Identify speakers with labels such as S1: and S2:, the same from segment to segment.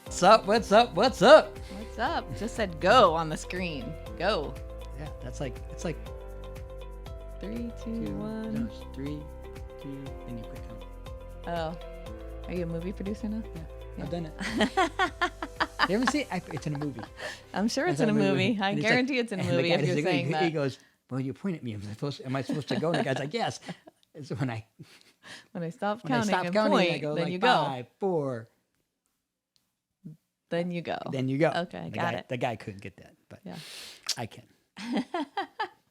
S1: What's up? What's up? What's up?
S2: What's up? Just said go on the screen. Go.
S1: Yeah, it's like
S2: 3, 2, 1.
S1: No, it's 3, 2, and you quick count.
S2: Oh. Are you a movie producer now?
S1: Yeah. I've done it. You ever see it? It's in a movie.
S2: I'm sure it's in a movie. I guarantee it's in a movie if you're saying that.
S1: He goes, well, you point at me. Am I supposed to go? And the guy's like, yes. And so when I
S2: stop counting and
S1: counting,
S2: point,
S1: I go
S2: then
S1: like
S2: you go.
S1: 5, 4.
S2: Then you go.
S1: Then you go.
S2: Okay, got it.
S1: The guy couldn't get that, but
S2: Yeah.
S1: I can.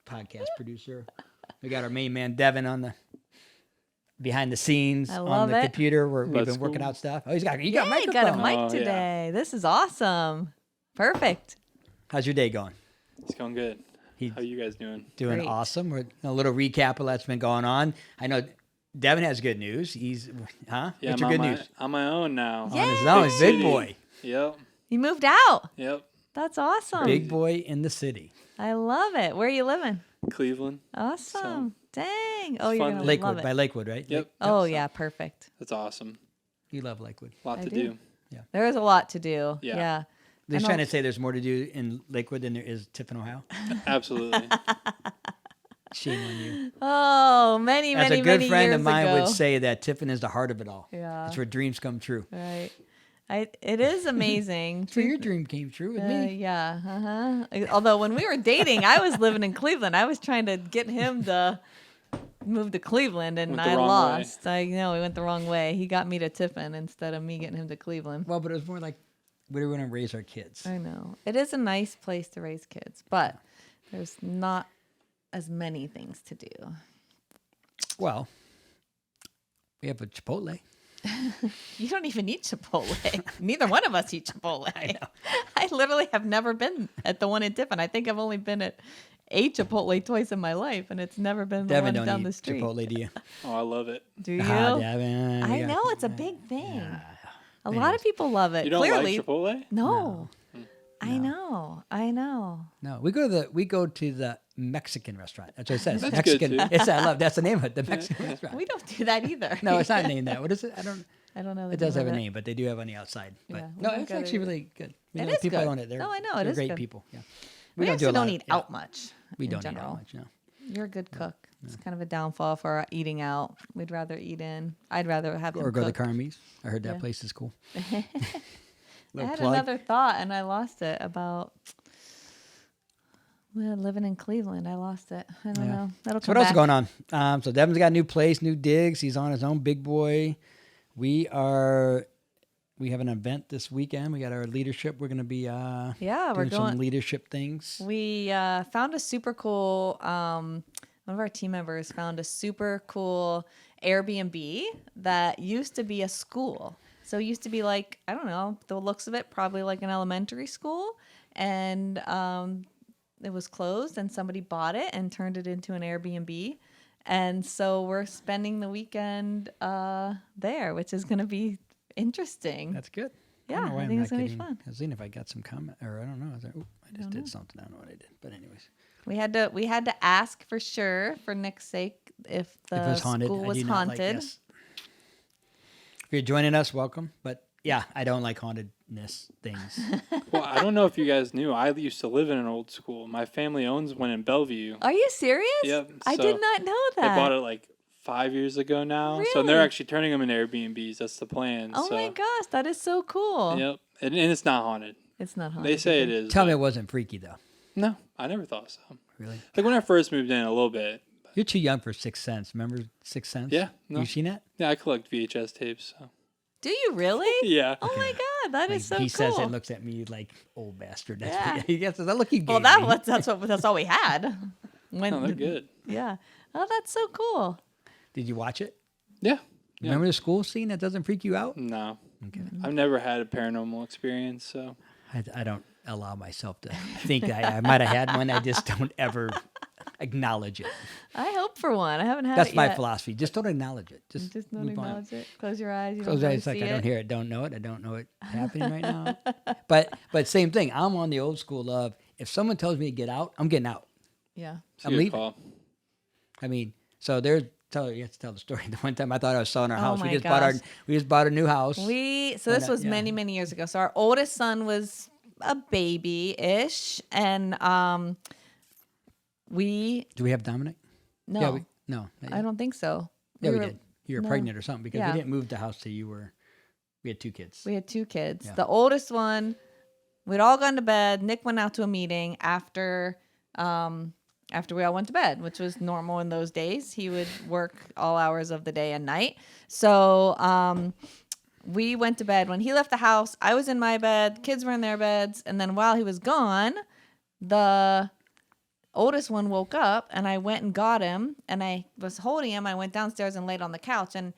S1: Podcast producer. We got our main man Devin on the behind the scenes
S2: I
S1: on
S2: love
S1: the
S2: it.
S1: computer where we've
S3: That's
S1: been working
S3: cool.
S1: out stuff. Oh, you got a
S2: You
S1: microphone.
S2: got a mic
S3: Oh, yeah.
S2: today. This is awesome. Perfect.
S1: How's your day going?
S3: It's going good.
S1: He's
S3: How you guys doing?
S1: doing
S2: Great.
S1: awesome. We're a little recap of what's been going on. I know Devin has good news. He's
S3: Yeah,
S1: What's
S3: I'm
S1: your good
S3: on
S1: news?
S3: on my own now.
S2: Yeah.
S1: On his own,
S3: Big
S1: big
S3: city.
S1: boy.
S3: Yep.
S2: You moved out.
S3: Yep.
S2: That's awesome.
S1: Big boy in the city.
S2: I love it. Where are you living?
S3: Cleveland.
S2: Awesome. Dang. Oh, you're
S3: fun.
S2: going to love
S1: Lakewood,
S2: it.
S1: by Lakewood, right?
S3: Yep.
S2: Oh, yeah. Perfect.
S3: That's awesome.
S1: You love Lakewood.
S3: A lot
S2: I
S3: to
S2: do.
S3: do.
S2: There is a lot to do.
S3: Yeah.
S2: Yeah.
S1: They're
S2: I know.
S1: trying to say there's more to do in Lakewood than there is Tiffin, Ohio.
S3: Absolutely.
S1: Shame on you.
S2: Oh, many,
S1: As
S2: many,
S1: a good
S2: many
S1: friend
S2: years
S1: of mine
S2: ago.
S1: would say that Tiffin is the heart of it all.
S2: Yeah.
S1: It's where dreams come true.
S2: Right. It is amazing.
S1: It's where your dream came true with me.
S2: Yeah. Although when we were dating, I was living in Cleveland. I was trying to get him to move to Cleveland, and
S3: Went the
S2: I
S3: wrong
S2: lost. We went the wrong way. He got me to Tiffin instead of me getting him to Cleveland.
S1: Well, but it was more like, where do we want to raise our kids?
S2: I know. It is a nice place to raise kids, but there's not as many things to do.
S1: Well, we have a Chipotle.
S2: You don't even eat Chipotle. Neither one of us eat Chipotle. I know. I literally have never been at the one in Tiffin. I think I've only been at a Chipotle twice in my life, and it's never been the
S1: Devin
S2: one
S1: don't
S2: down
S1: eat
S2: the street.
S1: Chipotle, do you?
S3: Oh, I love it.
S2: Do you?
S1: Devin.
S2: I
S1: we got-
S2: know it's a big thing.
S1: Yeah.
S2: A lot of people love it.
S3: You don't
S2: Clearly,
S3: like Chipotle?
S2: no. I know.
S1: No, we go to the Mexican restaurant. That's what it says.
S3: That's
S1: Mexican.
S3: good, too.
S1: Yes, I love. That's the name of it. The Mexican restaurant.
S2: We don't do that either.
S1: No, it's not named that. What is it? I don't.
S2: know.
S1: It does have a name, but they do have on the outside. But
S2: Yeah, we
S1: no,
S2: don't
S1: it's
S2: get
S1: actually
S2: it.
S1: really good. We
S2: It
S1: know
S2: is
S1: people
S2: good.
S1: own it.
S2: No, I know, it
S1: they're
S2: is
S1: great
S2: good.
S1: people. Yeah.
S2: We
S1: do a
S2: actually
S1: lot
S2: don't
S1: of-
S2: eat
S1: yeah.
S2: out much.
S1: We
S2: in
S1: don't eat
S2: general.
S1: out much. No.
S2: You're a good cook. It's kind of a downfall for our eating out. We'd rather eat in. I'd rather have them
S1: Or go to
S2: cook.
S1: Carmi's. I heard that
S2: Yeah.
S1: place is cool.
S2: I
S1: Little
S2: had
S1: plug.
S2: another thought and I lost it about living in Cleveland. I lost it. I don't
S1: Yeah.
S2: know. That'll
S1: So
S2: come
S1: what else
S2: back.
S1: is going on? So Devin's got a new place, new digs. He's on his own, big boy. We have an event this weekend. We got our leadership. We're going to be
S2: Yeah,
S1: doing
S2: we're
S1: some
S2: going.
S1: leadership things.
S2: We found a super cool. One of our team members found a super cool Airbnb that used to be a school. So it used to be like, I don't know, the looks of it, probably like an elementary school. And it was closed and somebody bought it and turned it into an Airbnb. And so we're spending the weekend there, which is going to be interesting.
S1: That's good.
S2: Yeah,
S1: don't know why
S2: I
S1: I'm
S2: think
S1: not
S2: it's gonna be
S1: getting-
S2: fun.
S1: I was seeing if I got some comment, or I don't know. I just did something. I don't know what I did. But anyways,
S2: We had to ask for sure, for Nick's sake, if the
S1: if it was haunted,
S2: school
S1: I
S2: was
S1: do not like
S2: haunted.
S1: this. If you're joining us, welcome. But yeah, I don't like hauntedness things.
S3: Well, I don't know if you guys knew. I used to live in an old school. My family owns one in Bellevue.
S2: Are you serious?
S3: Yep,
S2: I
S3: so
S2: did not know
S3: They
S2: that.
S3: bought it like 5 years ago now. So they're
S2: Really?
S3: actually turning them into Airbnbs. That's the plan.
S2: Oh
S3: so,
S2: my gosh, that is so cool.
S3: Yep. And it's not haunted.
S2: It's not haunted.
S3: They say it
S2: either.
S3: is.
S1: Tell me
S3: but
S1: it wasn't freaky though.
S3: No, I never thought so.
S1: Really?
S3: Like when I first moved in a little bit.
S1: You're too young for Sixth Sense. Remember Sixth Sense?
S3: Yeah, no.
S1: You seen that?
S3: Yeah, I collect VHS tapes. So.
S2: Do you really?
S3: Yeah.
S2: Oh my god, that is so
S1: he
S2: cool.
S1: says and looks at me like old bastard. That's
S2: Yeah.
S1: what he gets. That look he gave
S2: Well,
S1: me.
S2: that's all we had. When
S3: No, they're good.
S2: Yeah. Oh, that's so cool.
S1: Did you watch it?
S3: Yeah.
S1: Remember the school scene that doesn't freak you out?
S3: No.
S1: Okay.
S3: I've never had a paranormal experience, so.
S1: I don't allow myself to think I might have had one. I just don't ever acknowledge it.
S2: I hope for one. I haven't had
S1: That's
S2: it
S1: my
S2: yet.
S1: philosophy. Just don't acknowledge it. Just
S2: Don't
S1: move on.
S2: acknowledge it. Close your eyes. You
S1: Close
S2: don't
S1: your
S2: really
S1: eyes like
S2: see
S1: I don't
S2: it.
S1: hear it, don't know it. I don't know it happening right now. But same thing. I'm on the old school of if someone tells me to get out, I'm getting out.
S2: Yeah.
S3: It's a
S1: I'm
S3: good
S1: leaving.
S3: call.
S1: I mean, so there's You have to tell the story. The one time I thought I was selling our
S2: Oh
S1: house.
S2: my
S1: We just bought a new house.
S2: So this was many, many years ago. So our oldest son was a baby-ish, and
S1: Do we have Dominic?
S2: no,
S1: Yeah, no.
S2: I don't think so.
S1: Yeah, we did. You were
S2: no.
S1: pregnant or something because
S2: Yeah.
S1: we didn't move the house till we had 2 kids.
S2: We had 2 kids.
S1: Yeah.
S2: The oldest one, we'd all gone to bed. Nick went out to a meeting after we all went to bed, which was normal in those days. He would work all hours of the day and night. So we went to bed. When he left the house, I was in my bed, kids were in their beds, and then while he was gone, the oldest one woke up, and I went and got him, and I was holding him. I went downstairs and laid on the couch, and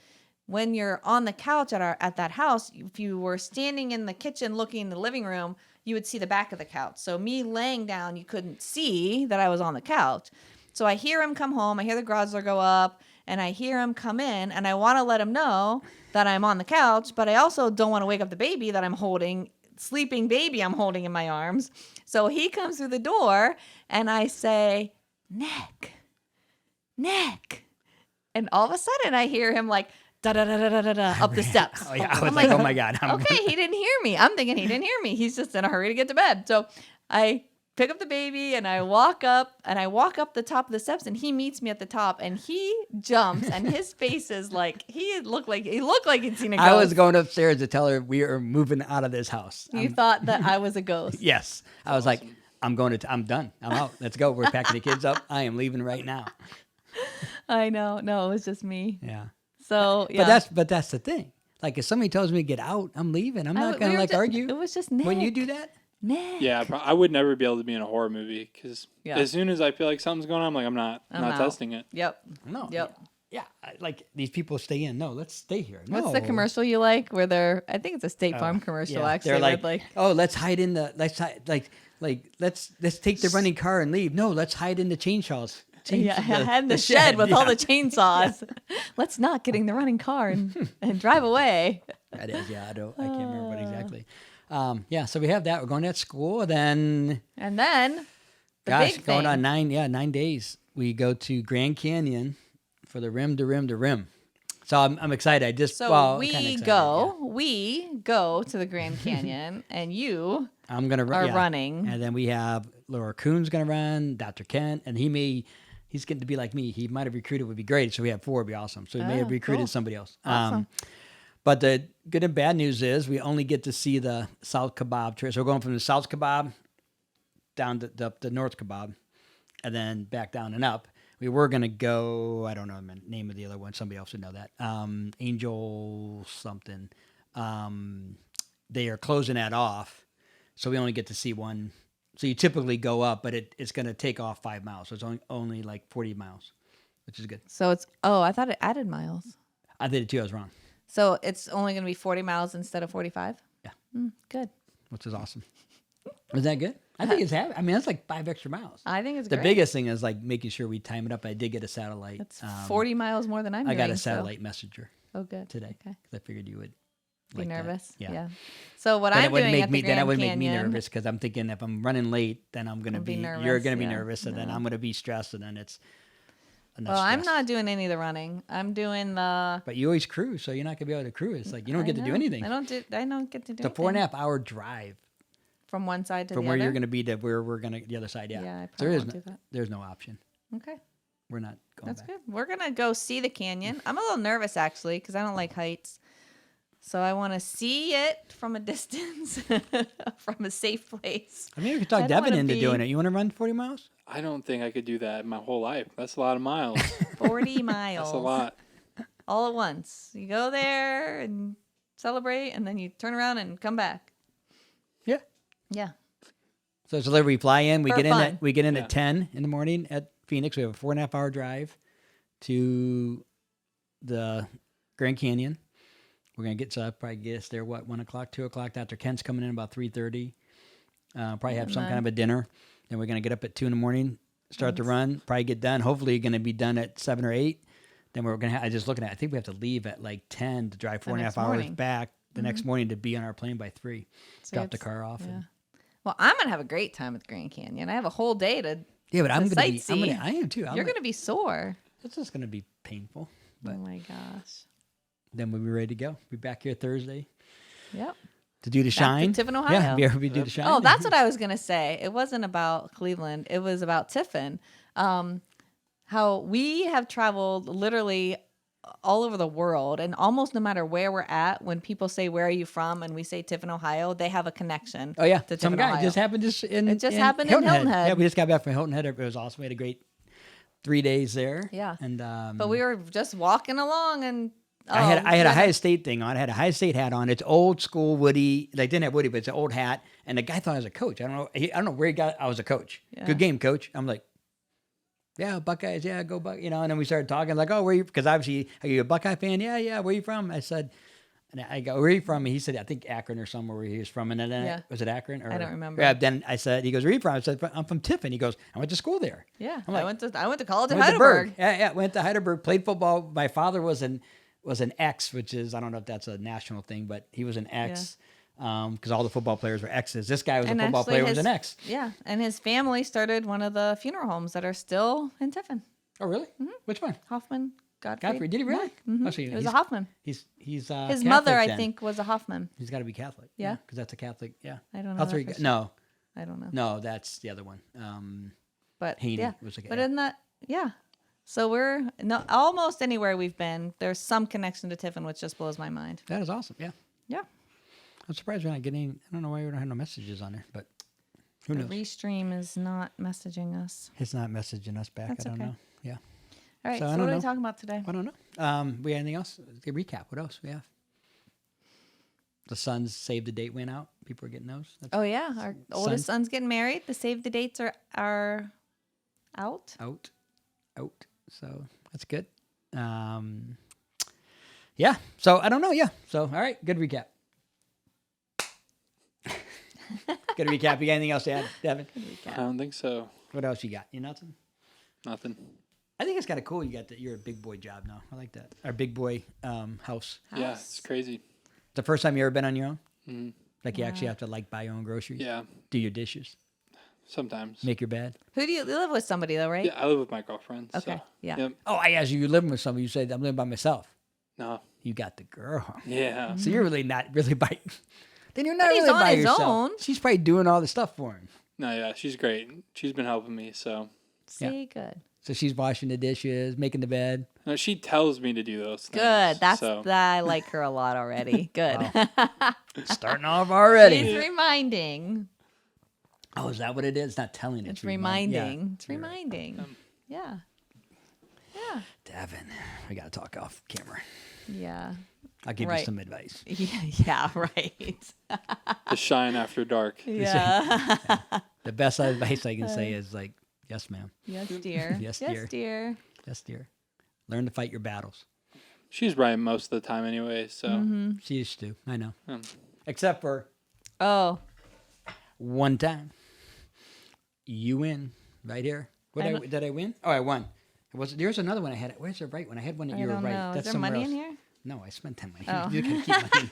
S2: when you're on the couch at that house, if you were standing in the kitchen looking in the living room, you would see the back of the couch. So me laying down, you couldn't see that I was on the couch. So I hear him come home. I hear the garage door go up, and I hear him come in, and I want to let him know that I'm on the couch, but I also don't want to wake up the baby that I'm holding, sleeping baby I'm holding in my arms. So he comes through the door, and I say, Nick. And all of a sudden, I hear him like, da-da-da-da-da-da, up the steps.
S1: Oh, yeah. I was like, oh, my God.
S2: Okay, he didn't hear me. I'm thinking he didn't hear me. He's just in a hurry to get to bed. So I pick up the baby, and I walk up the top of the steps, and he meets me at the top, and he jumps, and his face is like, he looked like he'd seen a ghost.
S1: I was going upstairs to tell her we are moving out of this house.
S2: You thought that I was a ghost.
S1: Yes. I was like, I'm done. I'm out. Let's go. We're packing the kids up. I am leaving right now.
S2: I know. No, it was just me.
S1: Yeah.
S2: So, yeah.
S1: But that's the thing. Like, if somebody tells me to get out, I'm leaving. I'm not going to argue.
S2: It was just Nick.
S1: When you do that?
S2: Nick.
S3: Yeah, I would never be able to be in a horror movie because as soon as I feel like something's going on, I'm like, I'm not testing it.
S2: Yep.
S1: No.
S2: Yep.
S1: Yeah. Like, these people stay in. No, let's stay here. No.
S2: What's the commercial you like where I think it's a State Farm commercial, actually.
S1: They're
S2: where
S1: like, oh, let's hide in the, let's take the running car and leave. No, let's hide in the chainsaws.
S2: And the shed with all the chainsaws. Let's not get in the running car and drive away.
S1: That is, I can't remember what exactly. So we have that. We're going to that school. And
S2: then,
S1: going on 9 days. We go to Grand Canyon for the rim to rim to rim. So I'm excited. We go to the Grand Canyon, and you
S2: are running.
S1: And then we have Laura Kuhn's going to run, Dr. Kent, and he's getting to be like me. He might have recruited, would be great. So we have 4, would be awesome. So he may have recruited somebody else.
S2: Awesome.
S1: But the good and bad news is we only get to see the South Kebab trail. So we're going from the South Kebab down to the North Kebab and then back down and up. We were going to go, I don't know the name of the other one. Somebody else would know that. Angel something. They are closing that off. So we only get to see one. So you typically go up, but it's going to take off 5 miles. So it's only like 40 miles, which is good.
S2: So I thought it added miles.
S1: I did it too. I was wrong.
S2: So it's only going to be 40 miles instead of 45?
S1: Yeah.
S2: Good.
S1: Which is awesome. Was that good? I think it's happy. I mean, that's like 5 extra miles.
S2: I think it's
S1: the
S2: great.
S1: biggest thing is like making sure we time it up. I did get a satellite.
S2: That's 40 miles more than I'm doing.
S1: I got a satellite messenger.
S2: Oh, good.
S1: Today.
S2: Okay.
S1: Because I figured you would
S2: be nervous.
S1: Yeah.
S2: So what I'm doing at the Grand
S1: then it would
S2: Canyon,
S1: make me nervous because I'm thinking if I'm running late, then I'm going to be
S2: nervous.
S1: You're going to be nervous, and then I'm going to be stressed, and then it's enough stress.
S2: I'm not doing any of the running. I'm doing the.
S1: But you always cruise, so you're not going to be able to cruise. It's like you don't get to do anything.
S2: I don't get to do.
S1: It's a 4.5 hour drive
S2: from one side to the other.
S1: From where you're going to be to where we're going to the other side. Yeah.
S2: Yeah, I probably won't do that.
S1: There's no option.
S2: Okay.
S1: We're not going
S2: That's
S1: back.
S2: good. We're going to go see the canyon. I'm a little nervous, actually, because I don't like heights. So I want to see it from a distance, from a safe place.
S1: I mean, we could talk Devin into doing it. You want to run 40 miles?
S3: I don't think I could do that my whole life. That's a lot of miles.
S2: 40 miles.
S3: That's a lot.
S2: All at once. You go there and celebrate, and then you turn around and come back.
S1: Yeah.
S2: Yeah.
S1: So it's literally we fly in. We
S2: For
S1: get
S2: fun.
S1: in at 10 in the morning at Phoenix. We have a 4.5 hour drive to the Grand Canyon. We're going to probably get us there, 1 o'clock, 2 o'clock. Dr. Kent's coming in about 3:30. Probably have some kind of a dinner. Then we're going to get up at 2 in the morning, start the run, probably get done. Hopefully going to be done at 7 or 8. Then we're going to I just looking at I think we have to leave at like 10 to drive 4.5 hours back the next morning to be on our plane by 3.
S2: So
S1: drop the car off.
S2: Yeah. Well, I'm going to have a great time at the Grand Canyon. I have a whole day to
S1: Yeah, but I'm going to be.
S2: sightsee.
S1: I am too.
S2: You're going to be sore.
S1: It's just going to be painful, but
S2: Oh my gosh.
S1: then we'll be ready to go. Be back here Thursday
S2: Yep.
S1: to do the
S2: Back to
S1: shine.
S2: Tiffin,
S1: Yeah,
S2: Ohio.
S1: we do the shine.
S2: Oh, that's what I was gonna say. It wasn't about Cleveland. It was about Tiffin. How we have traveled literally all over the world, and almost no matter where we're at, when people say "Where are you from?" and we say Tiffin, Ohio, they have a connection.
S1: Oh yeah,
S2: to
S1: some
S2: Tiffin,
S1: guy
S2: Ohio.
S1: just happened in.
S2: It just happened in Hilton Head.
S1: Yeah, we just got back from Hilton Head. It was awesome. We had a great 3 days there.
S2: Yeah.
S1: and
S2: But we were just walking along, and
S1: I had a Ohio State thing on. I had a Ohio State hat on. It's old school Woody. They didn't have Woody, but it's an old hat. And the guy thought I was a coach. I don't know. I don't know where he got. I was a coach.
S2: Yeah.
S1: Good game, coach. I'm like, yeah, Buckeyes. Yeah, go Buck. You know. And then we started talking. Like, oh, where you? Because obviously, are you a Buckeye fan? Yeah, yeah. Where you from? I said. And I go, where are you from? And he said, I think Akron or somewhere where he was from. And then
S2: Yeah.
S1: was it Akron? Or,
S2: I don't remember.
S1: Yeah. Then I said, he goes, where are you from? I said, I'm from Tiffin. He goes, I went to school there.
S2: Yeah,
S1: I'm like,
S2: I went to college in
S1: went to
S2: Heidelberg.
S1: Berg. Yeah, went to Heidelberg, played football. My father was an X, which is, I don't know if that's a national thing, but he was an X because all the football players were X's. This guy was
S2: And
S1: a football
S2: actually
S1: player, was
S2: his-
S1: an X.
S2: Yeah, and his family started one of the funeral homes that are still in Tiffin.
S1: Oh, really? Which one?
S2: Hoffman Godfrey.
S1: Godfrey. Did he really?
S2: Mhm.
S1: Oh, so
S2: It was a Hoffman.
S1: He's
S2: His
S1: Catholic
S2: mother, I
S1: then.
S2: think, was a Hoffman.
S1: He's got to be Catholic.
S2: Yeah?
S1: Because that's a Catholic. Yeah.
S2: I don't know.
S1: That's
S2: that
S1: where
S2: for sure.
S1: no,
S2: I don't know.
S1: no, that's the other one.
S2: But
S1: Haney
S2: yeah,
S1: was a guy.
S2: but isn't that yeah? So we're almost anywhere we've been. There's some connection to Tiffin, which just blows my mind.
S1: That is awesome. Yeah.
S2: Yeah.
S1: I'm surprised we're not getting. I don't know why we don't have no messages on there, but who
S2: The
S1: knows?
S2: Restream is not messaging us.
S1: It's not messaging us back.
S2: That's
S1: I don't
S2: okay.
S1: know. Yeah.
S2: All right.
S1: So I
S2: So,
S1: don't
S2: what are
S1: know.
S2: we talking about today?
S1: I don't know. We have anything else? Okay, recap. What else we have? The Suns save the date went out. People are getting those. That's
S2: Oh yeah, our oldest son's getting married. The save the dates are out.
S1: out. So that's good. Yeah. So I don't know. Yeah. So all right. Good recap. Good recap. You got anything else to add, Devin?
S3: I don't think so.
S1: What else you got? You nothing?
S3: Nothing.
S1: I think it's kind of cool. You got that. You're a big boy job now. I like that. Our big boy house.
S3: Yeah, it's crazy.
S1: The first time you ever been on your own?
S3: Mhm.
S1: Like you actually have to like buy your own groceries.
S3: Yeah,
S1: Do your dishes.
S3: sometimes.
S1: Make your bed.
S2: Who do you live with? Somebody though, right?
S3: Yeah, I live with my girlfriend.
S2: Okay.
S3: So,
S2: Yeah.
S3: Yep.
S1: Oh, I asked you. You living with somebody. You said I'm living by myself.
S3: No.
S1: You got the girl.
S3: Yeah.
S1: So you're really not really by. Then you're not
S2: But he's
S1: really
S2: on
S1: by
S2: his
S1: yourself.
S2: own.
S1: She's probably doing all the stuff for him.
S3: No, yeah, she's great. She's been helping me. So
S2: See, good.
S1: So she's washing the dishes, making the bed.
S3: no, she tells me to do those things.
S2: Good. That's
S3: so.
S2: I like her a lot already. Good.
S1: Starting off already.
S2: She's reminding.
S1: Oh, is that what it is? It's not telling.
S2: It's
S1: reminding.
S2: reminding.
S1: Yeah.
S2: It's reminding. Yeah. Yeah.
S1: Devin, we got to talk off camera.
S2: Yeah.
S1: I'll give you
S2: Right.
S1: some advice.
S2: Yeah. Right.
S3: The shine after dark.
S2: Yeah.
S1: The best advice I can say is like, yes, ma'am.
S2: Yes, dear.
S1: Yes, dear.
S2: dear.
S1: Yes, dear. Learn to fight your battles.
S3: She's right most of the time anyway. So
S2: Mm-hmm.
S1: She used to. I know.
S3: um,
S1: Except for
S2: Oh.
S1: one time. You win right here. Did I win? Oh, I won. There's another one I had. Where's the right one? I had one that
S2: I
S1: you were
S2: don't
S1: right.
S2: know.
S1: That's
S2: Is there
S1: somewhere
S2: money
S1: else.
S2: in here?
S1: No, I spent that money.
S2: Oh.
S1: You can keep money.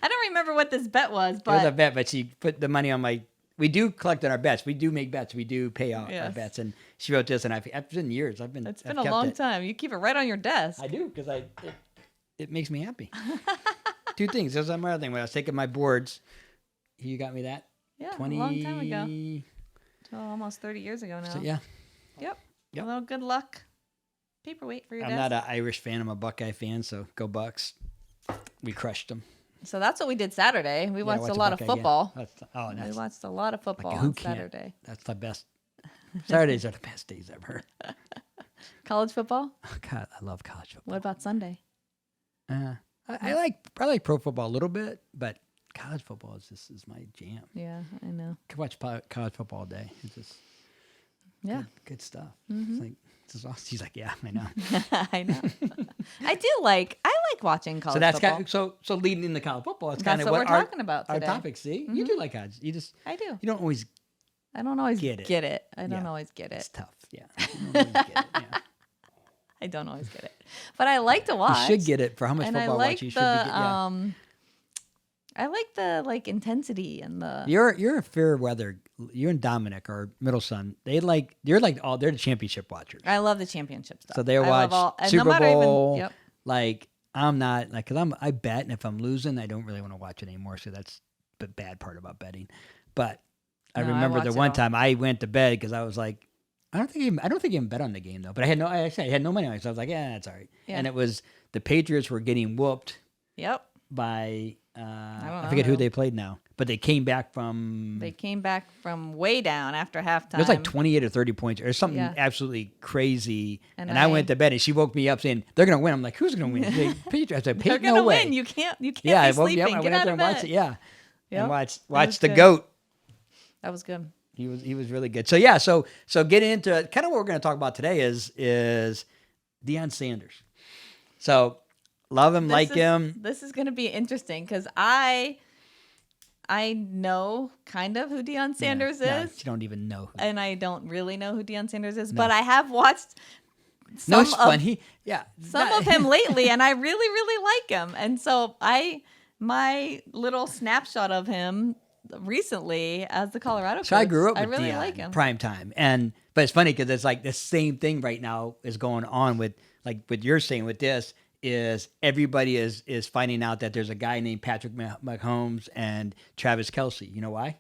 S2: I don't remember what this bet was,
S1: It was a
S2: but
S1: bet, but she put the money on my. We do collect on our bets. We do make bets. We do pay out our
S2: Yes.
S1: bets. And she wrote this, and it's been years.
S2: it's been
S1: I've
S2: a
S1: kept
S2: long
S1: it.
S2: time. You keep it right on your desk.
S1: I do because it makes me happy. Two things. There's another thing. When I was taking my boards, you got me that.
S2: Yeah,
S1: 20,
S2: a long time ago. Well, almost 30 years ago now.
S1: So, yeah.
S2: Yep.
S1: Yep.
S2: A little good luck. Paperweight for your
S1: I'm
S2: desk.
S1: not an Irish fan. I'm a Buckeye fan. So go Bucks. We crushed them.
S2: So that's what we did Saturday. We
S1: Yeah,
S2: watched
S1: watch
S2: a
S1: the
S2: lot of
S1: Buckeye game.
S2: football.
S1: Oh,
S2: We
S1: that's
S2: watched a lot of football
S1: who
S2: on
S1: can't?
S2: Saturday.
S1: That's the best. Saturdays are the best days ever.
S2: College football?
S1: Oh, God, I love college football.
S2: What about Sunday?
S1: I like pro football a little bit, but college football is my jam.
S2: Yeah, I know.
S1: I could watch college football all day. It's just
S2: Yeah,
S1: good stuff. It's like this is awesome. She's like, yeah, I know.
S2: I know. I like watching college
S1: So that's
S2: football.
S1: kind of, so leading into college football. That's
S2: That's
S1: kind of
S2: what we're
S1: our,
S2: talking about
S1: our
S2: today.
S1: topic. See, you do like college. You just
S2: I do.
S1: you don't always.
S2: I don't always
S1: Get it.
S2: get it. I don't
S1: Yeah.
S2: always get
S1: It's
S2: it.
S1: tough. Yeah. You don't always get it, yeah.
S2: I don't always get it. But I like to watch.
S1: You should get it for how much
S2: and I
S1: football
S2: like
S1: watch you should be.
S2: the I like the intensity and the.
S1: You're a fair weather. You and Dominic, our middle son, they're the championship watchers.
S2: I love the championship stuff.
S1: So they
S2: I
S1: watch
S2: love and
S1: Super
S2: no matter
S1: Bowl.
S2: Yep.
S1: Like I'm not like because I bet, and if I'm losing, I don't really want to watch it anymore. So that's the bad part about betting. But I
S2: No, I
S1: remember
S2: watch
S1: the
S2: it
S1: one
S2: all.
S1: time I went to bed because I was like, I don't think you even bet on the game though. But I had no money on it, so I was like, yeah, that's all right.
S2: Yeah.
S1: And it was the Patriots were getting whooped
S2: Yep.
S1: by
S2: don't
S1: I
S2: know
S1: forget who
S2: who.
S1: they played now, but they came back from.
S2: They came back from way down after halftime.
S1: It was like 28 or 30 points or something
S2: Yeah.
S1: absolutely crazy.
S2: And
S1: And I
S2: I-
S1: went to bed and she woke me up saying, they're going to win. I'm like, who's going to win? They, Patriots. I said,
S2: They're
S1: Pete,
S2: gonna
S1: no way.
S2: win. You can't
S1: Yeah, I
S2: be
S1: woke me
S2: sleeping.
S1: up. I
S2: Get
S1: went out
S2: out
S1: there
S2: of
S1: and watched
S2: bed.
S1: it. Yeah.
S2: Yep.
S1: And
S2: was
S1: watched the
S2: good.
S1: GOAT.
S2: That was good.
S1: He was really good. So yeah, so getting into it, kind of what we're going to talk about today is Dion Sanders. So love him, like him.
S2: This is going to be interesting because I know kind of who Dion Sanders
S1: No,
S2: is,
S1: you don't even know who.
S2: and I don't really know who Dion Sanders is, but I have watched
S1: No,
S2: some
S1: it's
S2: of
S1: funny. Yeah.
S2: some of him lately, and I really like him. And so my little snapshot of him recently as the Colorado
S1: So I
S2: coach,
S1: grew up with
S2: I really
S1: Dion,
S2: like him.
S1: prime time, but it's funny because it's like the same thing right now is going on with like what you're saying with this is everybody is finding out that there's a guy named Patrick Mahomes and Travis Kelce. You know why?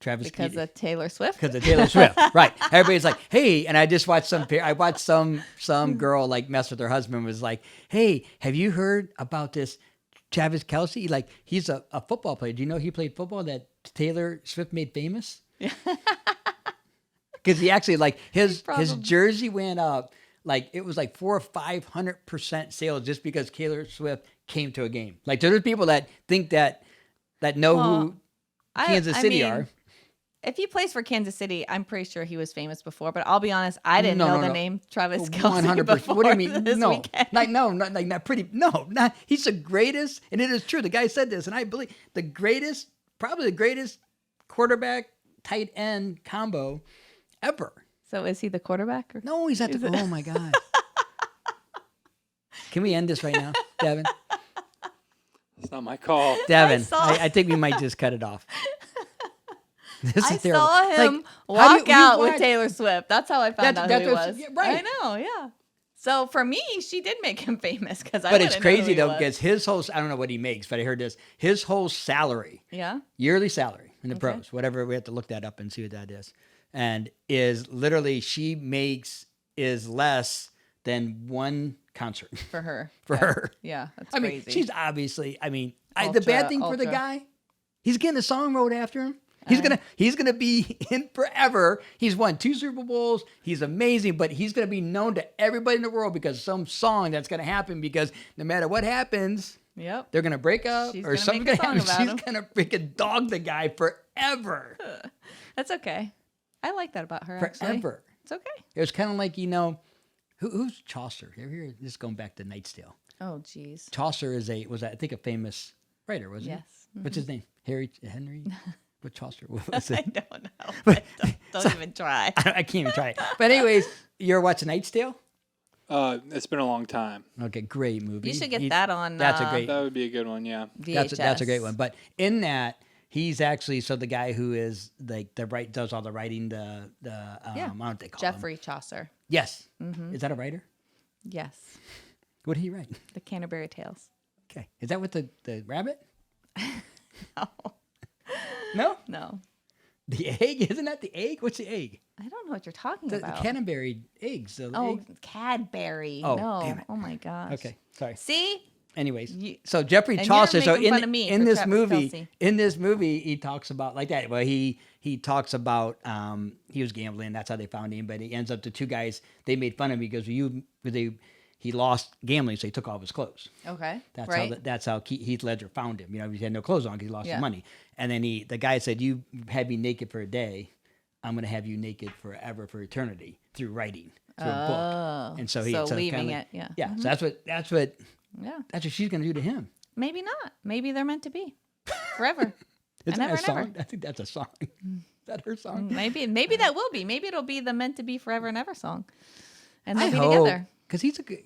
S2: Because of Taylor Swift.
S1: Because of Taylor Swift, right? Everybody's like, "Hey," and I just watched some girl like mess with her husband. Was like, "Hey, have you heard about this Travis Kelce? Like, he's a football player. Do you know he played football that Taylor Swift made famous? Because he actually like his jersey went up like it was like 400 or 500% sales just because Taylor Swift came to a game. Like there's people that think that know who Kansas City are."
S2: If he plays for Kansas City, I'm pretty sure he was famous before. But I'll be honest, I didn't know the name Travis Kelce
S1: 100%.
S2: before
S1: What do you mean?
S2: this
S1: No,
S2: weekend.
S1: not pretty. No, not. He's the greatest, and it is true. The guy said this, and I believe probably the greatest quarterback tight end combo ever.
S2: So is he the quarterback? Or?
S1: No, he's at the. Oh my god! Can we end this right now, Devin?
S3: It's not my call.
S1: Devin,
S2: saw-
S1: I think we might just cut it off. This
S2: I
S1: is terrible.
S2: saw him
S1: Like, how do
S2: walk
S1: you
S2: out with
S1: watch-
S2: Taylor Swift. That's how I found out who he was.
S1: yeah, right.
S2: I know, yeah. So for me, she did make him famous because I.
S1: But it's
S2: wouldn't know who
S1: crazy
S2: he
S1: though
S2: was.
S1: because his whole I don't know what he makes, but I heard this. His whole salary,
S2: Yeah.
S1: yearly salary in the
S2: Okay.
S1: pros, whatever, we have to look that up and see what that is, and is literally she makes is less than one concert
S2: For her.
S1: for
S2: Yeah.
S1: her.
S2: Yeah, that's
S1: I mean,
S2: crazy.
S1: she's obviously. I mean, the bad thing for the
S2: ultra.
S1: guy, he's getting a song wrote after him. He's gonna be in forever. He's won 2 Super Bowls. He's amazing, but he's gonna be known to everybody in the world because some song that's gonna happen. Because no matter what happens,
S2: Yep.
S1: they're gonna break up
S2: She's
S1: or
S2: gonna
S1: something's
S2: make
S1: gonna
S2: a song
S1: happen.
S2: about
S1: She's gonna freaking dog the guy forever,
S2: That's okay. I like that about her. Actually.
S1: forever.
S2: It's okay.
S1: It was kind of like who's Chaucer? You ever hear this? Is going back to Knight's Tale.
S2: Oh, jeez.
S1: Chaucer was I think a famous writer, wasn't
S2: Yes.
S1: he? What's his name? Henry. What Chaucer? What was
S2: I
S1: it?
S2: don't know. Don't even try.
S1: I can't even try it. But anyways, you're watching Knight's Tale?
S3: It's been a long time.
S1: Okay, great movie.
S2: You should get that on.
S1: That's a great.
S3: That would be a good one, yeah.
S2: VHS.
S1: That's a great one. But in that, he's actually the guy who is like does all the writing. I don't know what they call him.
S2: Jeffrey Chaucer.
S1: Yes. Is that a writer?
S2: Yes.
S1: What did he write?
S2: The Canterbury Tales.
S1: Okay. Is that with the rabbit?
S2: No.
S1: No.
S2: No.
S1: The egg? Isn't that the egg? What's the egg?
S2: I don't know what you're talking
S1: The
S2: about.
S1: Canterbury eggs. The
S2: Oh,
S1: egg.
S2: Cadbury.
S1: Oh,
S2: no.
S1: damn it.
S2: Oh my gosh.
S1: Okay. Sorry.
S2: See?
S1: Anyways,
S2: You-
S1: so Jeffrey
S2: and
S1: Chaucer.
S2: you're
S1: So
S2: making fun of me
S1: in
S2: for
S1: this
S2: Travis
S1: movie,
S2: Kelce.
S1: he talks about like that. Well, he talks about he was gambling. That's how they found him. But he ends up the 2 guys. They made fun of him because he lost gambling, so he took all of his clothes.
S2: Okay.
S1: That's
S2: right.
S1: that's how Heath Ledger found him. He had no clothes on because he lost
S2: Yeah.
S1: his money. And then the guy said, "You had me naked for a day. I'm going to have you naked forever, for eternity, through writing, through a book." And so
S2: leaving
S1: kinda
S2: it. Yeah.
S1: Yeah. So that's what
S2: Yeah.
S1: she's going to do to him.
S2: Maybe not. Maybe they're meant to be forever.
S1: Isn't that
S2: never,
S1: a song?
S2: never.
S1: I think that's a song. Is that her song?
S2: Maybe that will be. Maybe it'll be the meant to be forever and ever song, and they'll
S1: I
S2: be
S1: hope,
S2: together.
S1: because he's a good.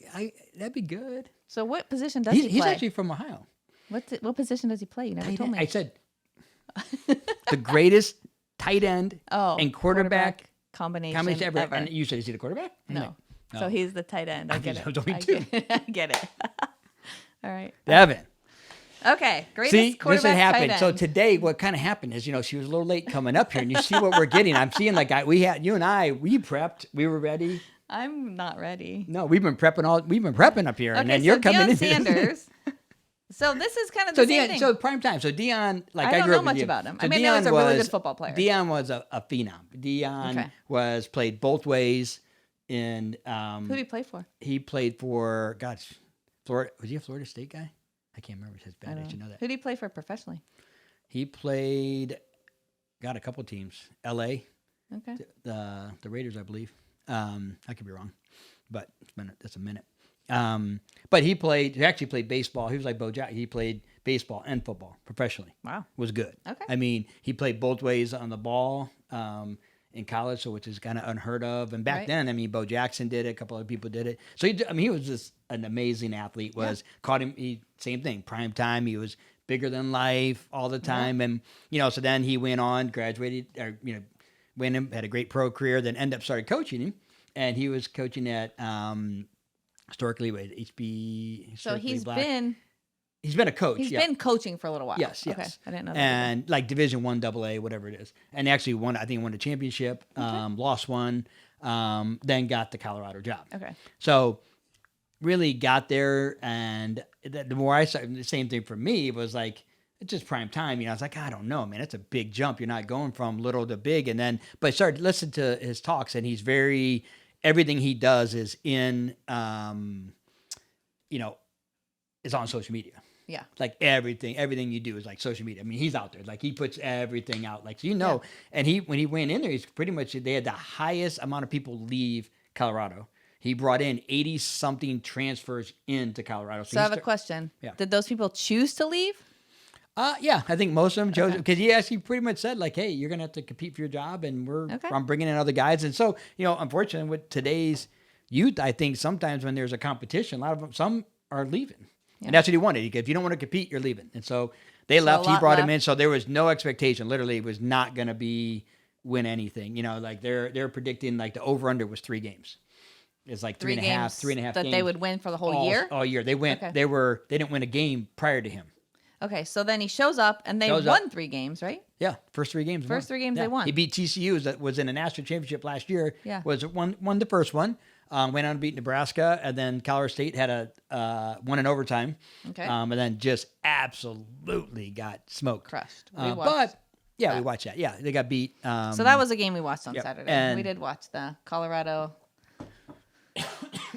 S1: That'd be good.
S2: So what position does he
S1: He's
S2: play?
S1: actually from Ohio.
S2: What position does he play? You never told me.
S1: I said the greatest tight end and quarterback
S2: combination
S1: ever.
S2: ever.
S1: And you said, is he the quarterback?
S2: No.
S1: Oh.
S2: So he's the tight end. I get it.
S1: I was only two.
S2: I get it. All right.
S1: Devin.
S2: Okay. Greatest
S1: See, this
S2: quarterback
S1: had happened.
S2: tight end.
S1: So today, what kind of happened is, she was a little late coming up here, and you see what we're getting. I'm seeing we prepped, we were ready.
S2: I'm not ready.
S1: No, we've been prepping up here, and then you're coming
S2: Dion
S1: in.
S2: Sanders. So this is kind of the same thing.
S1: So prime time. So Dion,
S2: I
S1: grew
S2: don't know
S1: up with
S2: much
S1: Dion.
S2: about him.
S1: So
S2: I mean, I know he's a really good football player.
S1: Dion was a phenom. Dion played both ways in.
S2: Who did he play for?
S1: He played for Florida. Was he a Florida State guy? I can't remember his bad. I should know that.
S2: Who did he play for professionally?
S1: He played, a couple teams. L.A.
S2: Okay.
S1: The Raiders, I believe. I could be wrong, but that's a minute. But he actually played baseball. He was like Bo Jack. He played baseball and football professionally.
S2: Wow.
S1: Was good.
S2: Okay.
S1: I mean, he played both ways on the ball in college, which is kind of unheard of. And back then, I mean, Bo Jackson did it. A couple other people did it. So, he was just an amazing athlete. Caught him, same thing, prime time. He was bigger than life all the time. And, so then he went on, graduated, went in, had a great pro career, then ended up started coaching him. And he was coaching at historically with HB.
S2: So he's been
S1: a coach.
S2: He's been coaching for a little while.
S1: Yes.
S2: Okay. I didn't know that.
S1: And like Division I, AA, whatever it is. And actually won the championship, lost one, then got the Colorado job.
S2: Okay.
S1: So really got there, and the more I started, the same thing for me was like, it's just prime time. I was like, I don't know, man. It's a big jump. You're not going from little to big. And then, but I started listening to his talks, and he's everything he does is in, is on social media.
S2: Yeah.
S1: Like everything you do is like social media. I mean, he's out there. Like he puts everything out. Like, so and when he went in there, he's pretty much, they had the highest amount of people leave Colorado. He brought in 80-something transfers into Colorado.
S2: So I have a question.
S1: Yeah.
S2: Did those people choose to leave?
S1: Yeah, I think most of them chose, because he actually pretty much said like, "Hey, you're gonna have to compete for your job, and I'm bringing in other guys." And so, unfortunately, with today's youth, I think sometimes when there's a competition, a lot of them, some are leaving, and that's what he wanted. If you don't want to compete, you're leaving. And so they left. He brought him in, so there was no expectation. Literally, it was not gonna win anything. Like they're predicting like the over under was 3 games. It's like 3.5 games
S2: that they would win for the whole year.
S1: All year they went.
S2: Okay.
S1: They didn't win a game prior to him.
S2: Okay, so then he shows up, and they won 3 games, right?
S1: Yeah, first 3 games.
S2: First 3 games they won.
S1: He beat TCU, that was in the national championship last year.
S2: Yeah,
S1: won the first one. Went on to beat Nebraska, and then Colorado State had won in overtime.
S2: Okay,
S1: and then just absolutely got smoked,
S2: crushed.
S1: We watched that. Yeah, they got beat.
S2: So that was a game we watched on Saturday.
S1: And
S2: we did watch the Colorado.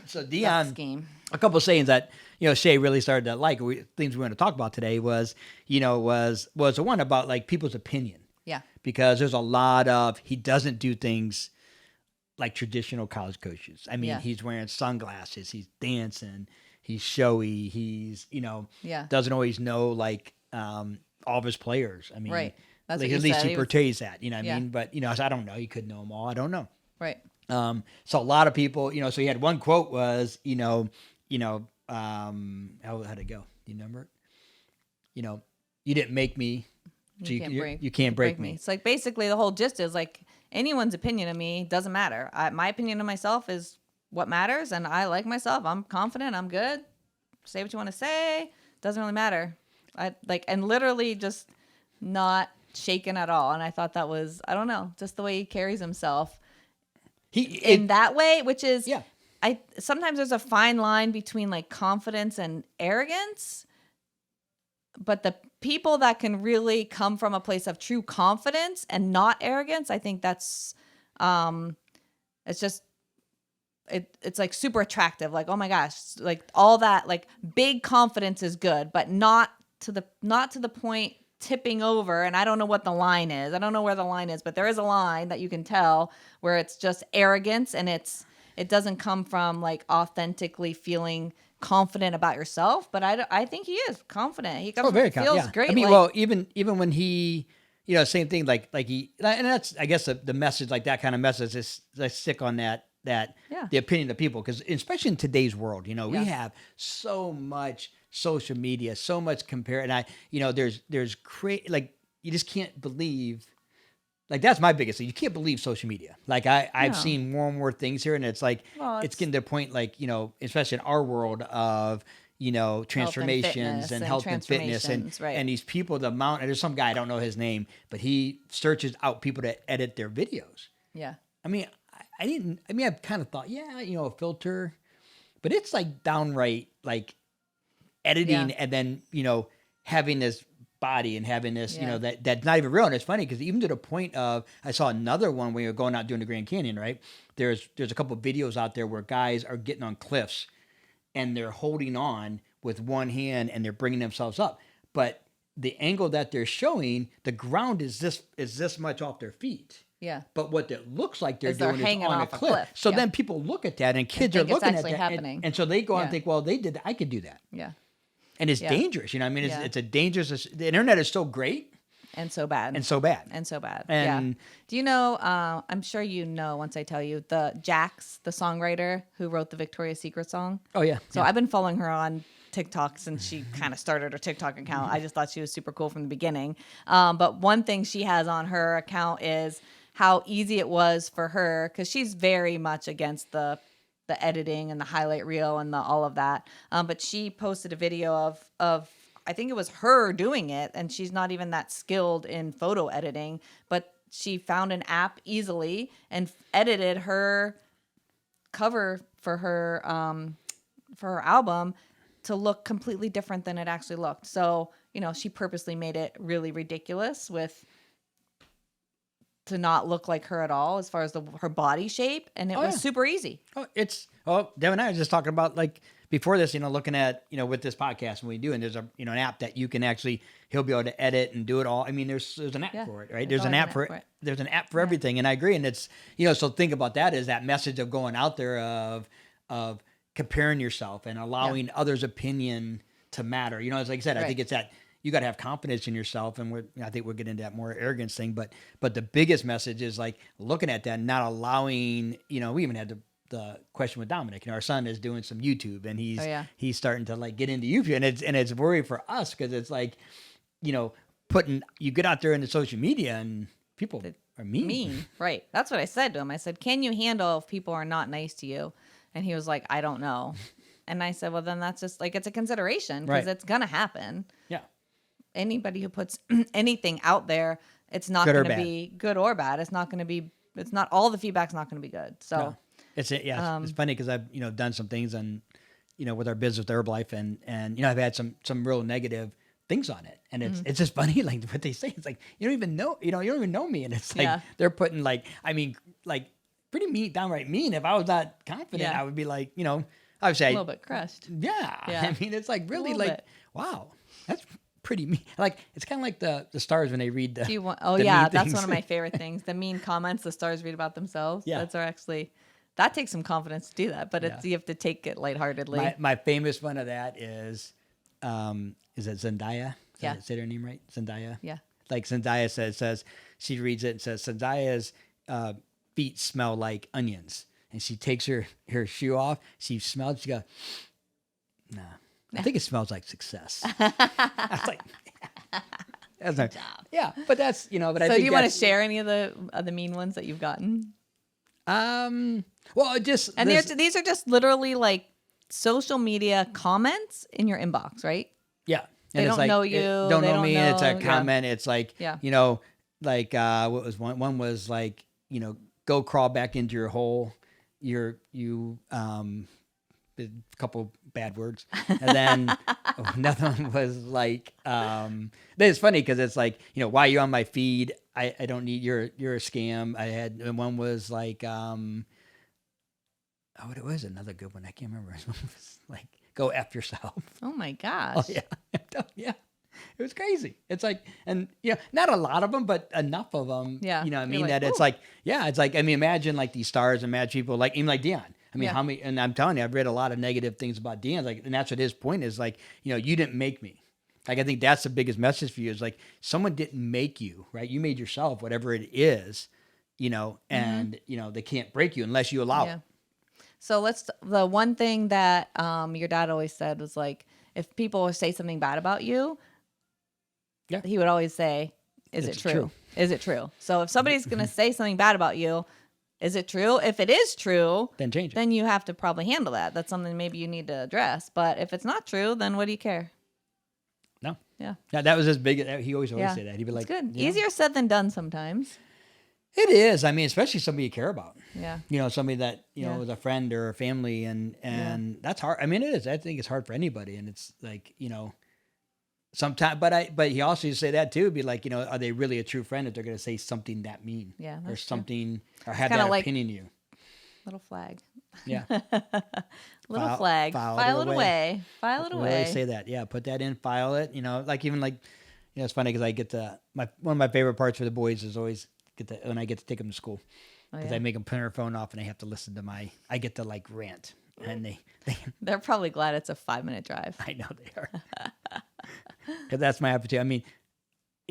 S1: So Dion,
S2: game.
S1: A couple of sayings that Shay really started to like. Things we want to talk about today was the one about like people's opinion.
S2: Yeah.
S1: Because there's a lot of, he doesn't do things like traditional college coaches. I mean, he's wearing sunglasses, he's dancing, he's showy, he's doesn't always know like all of his players. I mean,
S2: right. That's
S1: like,
S2: what
S1: at least
S2: said.
S1: he portrays that. What I mean? But I don't know. He could know them all. I don't know.
S2: Right.
S1: So a lot of people, so he had one quote was, how'd it go? Do you remember it? You didn't make me, so you can't break me.
S2: It's like basically the whole gist is like anyone's opinion of me doesn't matter. My opinion of myself is what matters, and I like myself. I'm confident. I'm good. Say what you want to say. Doesn't really matter. And literally just not shaken at all. And I thought that was, I don't know, just the way he carries himself. In that way, which is, sometimes there's a fine line between like confidence and arrogance, but the people that can really come from a place of true confidence and not arrogance, I think that's, it's just, it's like super attractive. Like, oh my gosh, like all that, like big confidence is good, but not to the point tipping over. And I don't know what the line is. I don't know where the line is, but there is a line that you can tell where it's just arrogance, and it doesn't come from like authentically feeling confident about yourself. But I think he is confident. He comes
S1: very
S2: feels great.
S1: I mean, even when he, same thing, like he, and that's, I guess the message, like that kind of message is like stick on that the opinion of people, because especially in today's world, we have so much social media, so much compare, and there's like you just can't believe. Like that's my biggest thing. You can't believe social media. Like I've
S2: No.
S1: seen more and more things here, and it's like
S2: Well,
S1: it's getting to the point, like especially in our world of transformations and health and fitness and
S2: transformations, right.
S1: and these people. The amount, and there's some guy, I don't know his name, but he searches out people to edit their videos.
S2: Yeah.
S1: I mean, I've kind of thought, a filter, but it's like downright like editing
S2: Yeah.
S1: and then having this body and having this
S2: Yeah.
S1: that's not even real. And it's funny because even to the point of, I saw another one when you're going out doing the Grand Canyon, right? There's a couple of videos out there where guys are getting on cliffs and they're holding on with one hand and they're bringing themselves up, but the angle that they're showing, the ground is this much off their feet.
S2: Yeah.
S1: But what it looks like they're
S2: Is they're
S1: doing is
S2: hanging
S1: on a
S2: off a
S1: cliff.
S2: cliff.
S1: So
S2: Yeah.
S1: then people look at that and kids are
S2: think it's
S1: looking at
S2: actually
S1: that.
S2: happening.
S1: And so they go out
S2: Yeah.
S1: and think, well, they did that. I could do that.
S2: Yeah.
S1: And it's
S2: Yeah.
S1: dangerous. I mean,
S2: Yeah.
S1: it's a dangerous, the internet is so great
S2: And so bad.
S1: and so bad.
S2: And so bad.
S1: And-
S2: yeah. Do you know, I'm sure you know once I tell you, the Jax, the songwriter who wrote the Victoria's Secret song.
S1: Oh, yeah.
S2: So I've been following her on TikTok since she kind of started her TikTok account. I just thought she was super cool from the beginning. But one thing she has on her account is how easy it was for her, because she's very much against the editing and the highlight reel and all of that. But she posted a video of I think it was her doing it, and she's not even that skilled in photo editing, but she found an app easily and edited her cover for her album to look completely different than it actually looked. So, she purposely made it really ridiculous to not look like her at all as far as her body shape. And it was super easy.
S1: Devin and I were just talking about, like, before this, looking at, with this podcast when we do, and there's an app that you can actually, he'll be able to edit and do it all. I mean, there's an app for it, right? There's an app for it. There's an app for everything. And I agree. And it's, so think about that as that message of going out there of comparing yourself and allowing others' opinion to matter. As like I said, I think it's that you got to have confidence in yourself. And I think we'll get into that more arrogance thing. But the biggest message is like looking at that and not allowing, we even had the question with Dominic, our son is doing some YouTube and he's starting to like get into YouTube, and it's worry for us because it's like, you get out there into social media and people are mean.
S2: Right. That's what I said to him. I said, can you handle if people are not nice to you? And he was like, I don't know. And I said, well, then that's just like, it's a consideration because it's going to happen.
S1: Yeah.
S2: Anybody who puts anything out there, it's not going to be good or bad. It's not all the feedback's not going to be good. So
S1: no. It's funny because I've, done some things and, with our business with Herbalife and I've had some real negative things on it. And it's just funny, like what they say. It's like, you don't even know, you don't even know me. And it's like, they're putting like, I mean, like pretty mean, downright mean. If I was not confident, I would be like, I would say
S2: a little bit crushed.
S1: Yeah. I mean, it's like really like, wow, that's pretty mean. Like, it's kind of like the stars when they read the,
S2: Do you want,
S1: the
S2: that's
S1: things.
S2: one of my favorite things. The mean comments the stars read about themselves.
S1: Yeah.
S2: That's actually, that takes some confidence to do that, but you have to take it lightheartedly.
S1: My famous one of that is it Zendaya?
S2: Yeah.
S1: Say her name right? Zendaya?
S2: Yeah.
S1: Like Zendaya says, she reads it and says, Zendaya's feet smell like onions. And she takes her shoe off. She smells, she goes, nah. I think it smells like success. I was like, that's not, yeah, but that's, but I think
S2: So do you want to share any of the mean ones that you've gotten?
S1: Well, just,
S2: and these are just literally like social media comments in your inbox, right?
S1: Yeah.
S2: They don't know you.
S1: Don't know me. It's a comment. It's like, like, what was one? One was like, go crawl back into your hole. A couple bad words. And then another one was like, it's funny because it's like, why are you on my feed? I don't need, you're a scam. And one was like, it was another good one. I can't remember. One was like, go F yourself.
S2: Oh my gosh.
S1: Oh, yeah. Yeah. It was crazy. It's like, and not a lot of them, but enough of them.
S2: Yeah.
S1: I mean, that it's like, it's like, I mean, imagine like these stars, imagine people like, even like Dion. I mean, how many, and I'm telling you, I've read a lot of negative things about Dion. Like, and that's what his point is, like, you didn't make me. Like, I think that's the biggest message for you is like, someone didn't make you, right? You made yourself, whatever it is, and, they can't break you unless you allow it.
S2: So the one thing that your dad always said was like, if people say something bad about you,
S1: Yeah.
S2: he would always say, "Is it
S1: It's
S2: true?
S1: true.
S2: Is it true?" So if somebody's going to say something bad about you, is it true? If it is true,
S1: Then change it.
S2: then you have to probably handle that. That's something maybe you need to address. But if it's not true, then what do you care?
S1: No.
S2: Yeah.
S1: Yeah, that was his big. He always
S2: Yeah.
S1: say that. He'd be like,
S2: It's good.
S1: you know,
S2: Easier said than done sometimes.
S1: It is. I mean, especially somebody you care about.
S2: Yeah.
S1: You know, somebody that
S2: Yeah.
S1: is a friend or a family, and that's hard. I mean, it is. I think it's hard for anybody, and it's like sometimes. But he also used to say that too. Be like, are they really a true friend if they're going to say something that mean?
S2: Yeah,
S1: or
S2: that's true.
S1: something, or have
S2: kinda
S1: that
S2: like-
S1: opinion of you.
S2: Little flag.
S1: Yeah.
S2: Little flag. File it away. File it
S1: We
S2: away.
S1: always say that. Yeah, put that in, file it. It's funny because I get one of my favorite parts for the boys is always when I get to take them to school.
S2: Oh,
S1: Because
S2: yeah.
S1: I make them put their phone off and they have to listen to I get to like rant. And they
S2: They're probably glad it's a 5-minute drive.
S1: I know they are. Because that's my opportunity. I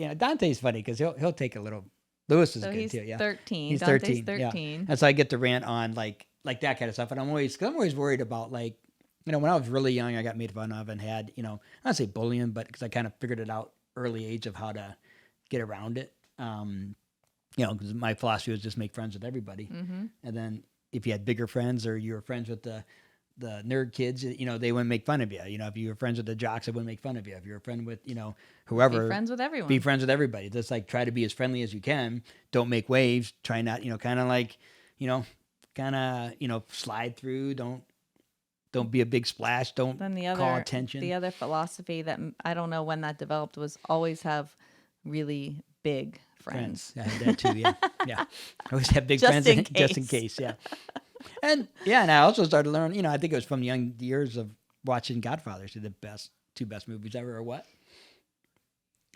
S1: mean, Dante's funny because he'll take a little. Lewis is
S2: So
S1: good
S2: he's
S1: too. Yeah,
S2: 13.
S1: He's
S2: Dante's
S1: 13. Yeah.
S2: 13.
S1: And so I get to rant on like that kind of stuff. And I'm always worried about like, when I was really young, I got made fun of and had, I don't say bullying, but because I kind of figured it out early age of how to get around it. Because my philosophy was just make friends with everybody.
S2: Mm-hmm.
S1: And then if you had bigger friends or you were friends with the nerd kids, they wouldn't make fun of you. If you were friends with the jocks, they wouldn't make fun of you. If you were a friend with, whoever.
S2: Be friends with everyone.
S1: Be friends with everybody. Just like try to be as friendly as you can. Don't make waves. Try not, slide through. Don't be a big splash. Don't
S2: Then
S1: call attention.
S2: The other philosophy that I don't know when that developed was always have really big friends.
S1: I had that too. Yeah, yeah. I always have big
S2: Just
S1: friends
S2: in
S1: just in case. Yeah, and I also started to learn. I think it was from the young years of watching Godfathers, the two best movies ever, or what?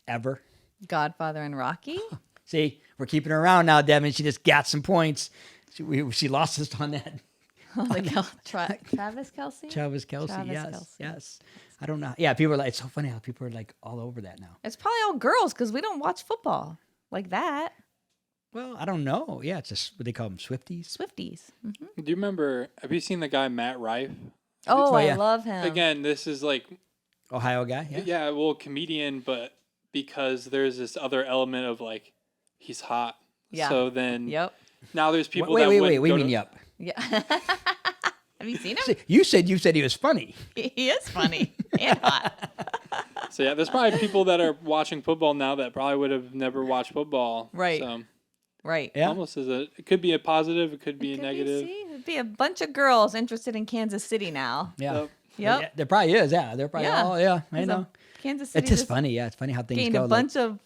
S1: Ever.
S2: Godfather and Rocky.
S1: See, we're keeping her around now, Devin. She just got some points. She lost us on that.
S2: Travis Kelce.
S1: Travis Kelce.
S2: Travis
S1: Yes,
S2: Kelce.
S1: yes. I don't know. Yeah, people are like, it's so funny how people are like all over that now.
S2: It's probably all girls because we don't watch football like that.
S1: Well, I don't know. Yeah, it's just what they call them, Swifties.
S2: Swifties. Mm-hmm.
S3: Do you remember? Have you seen the guy Matt Rife?
S2: Oh,
S1: yeah.
S2: I love him.
S3: Again, this is like
S1: Ohio guy. Yeah.
S3: well, comedian, but because there's this other element of like he's hot.
S2: Yeah.
S3: So then
S2: Yep.
S3: now there's people
S1: Wait.
S3: that
S1: What
S3: wouldn't
S1: do you
S3: go
S1: mean?
S3: to-
S1: Yep.
S2: Yeah. Have you seen him?
S1: See, you said he was funny.
S2: He is funny and hot.
S3: So yeah, there's probably people that are watching football now that probably would have never watched football.
S2: Right.
S3: So
S2: Right.
S1: Yeah.
S3: almost it could be a positive, it could be a
S2: Could
S3: negative.
S2: see, it'd be a bunch of girls interested in Kansas City now.
S1: Yeah.
S3: Yep.
S2: Yep.
S1: Yeah, there probably is. Yeah. They're probably all. Yeah. I
S2: So
S1: know.
S2: Kansas City
S1: It's just funny. Yeah. It's funny how things
S2: gained
S1: go.
S2: a
S1: like-
S2: bunch of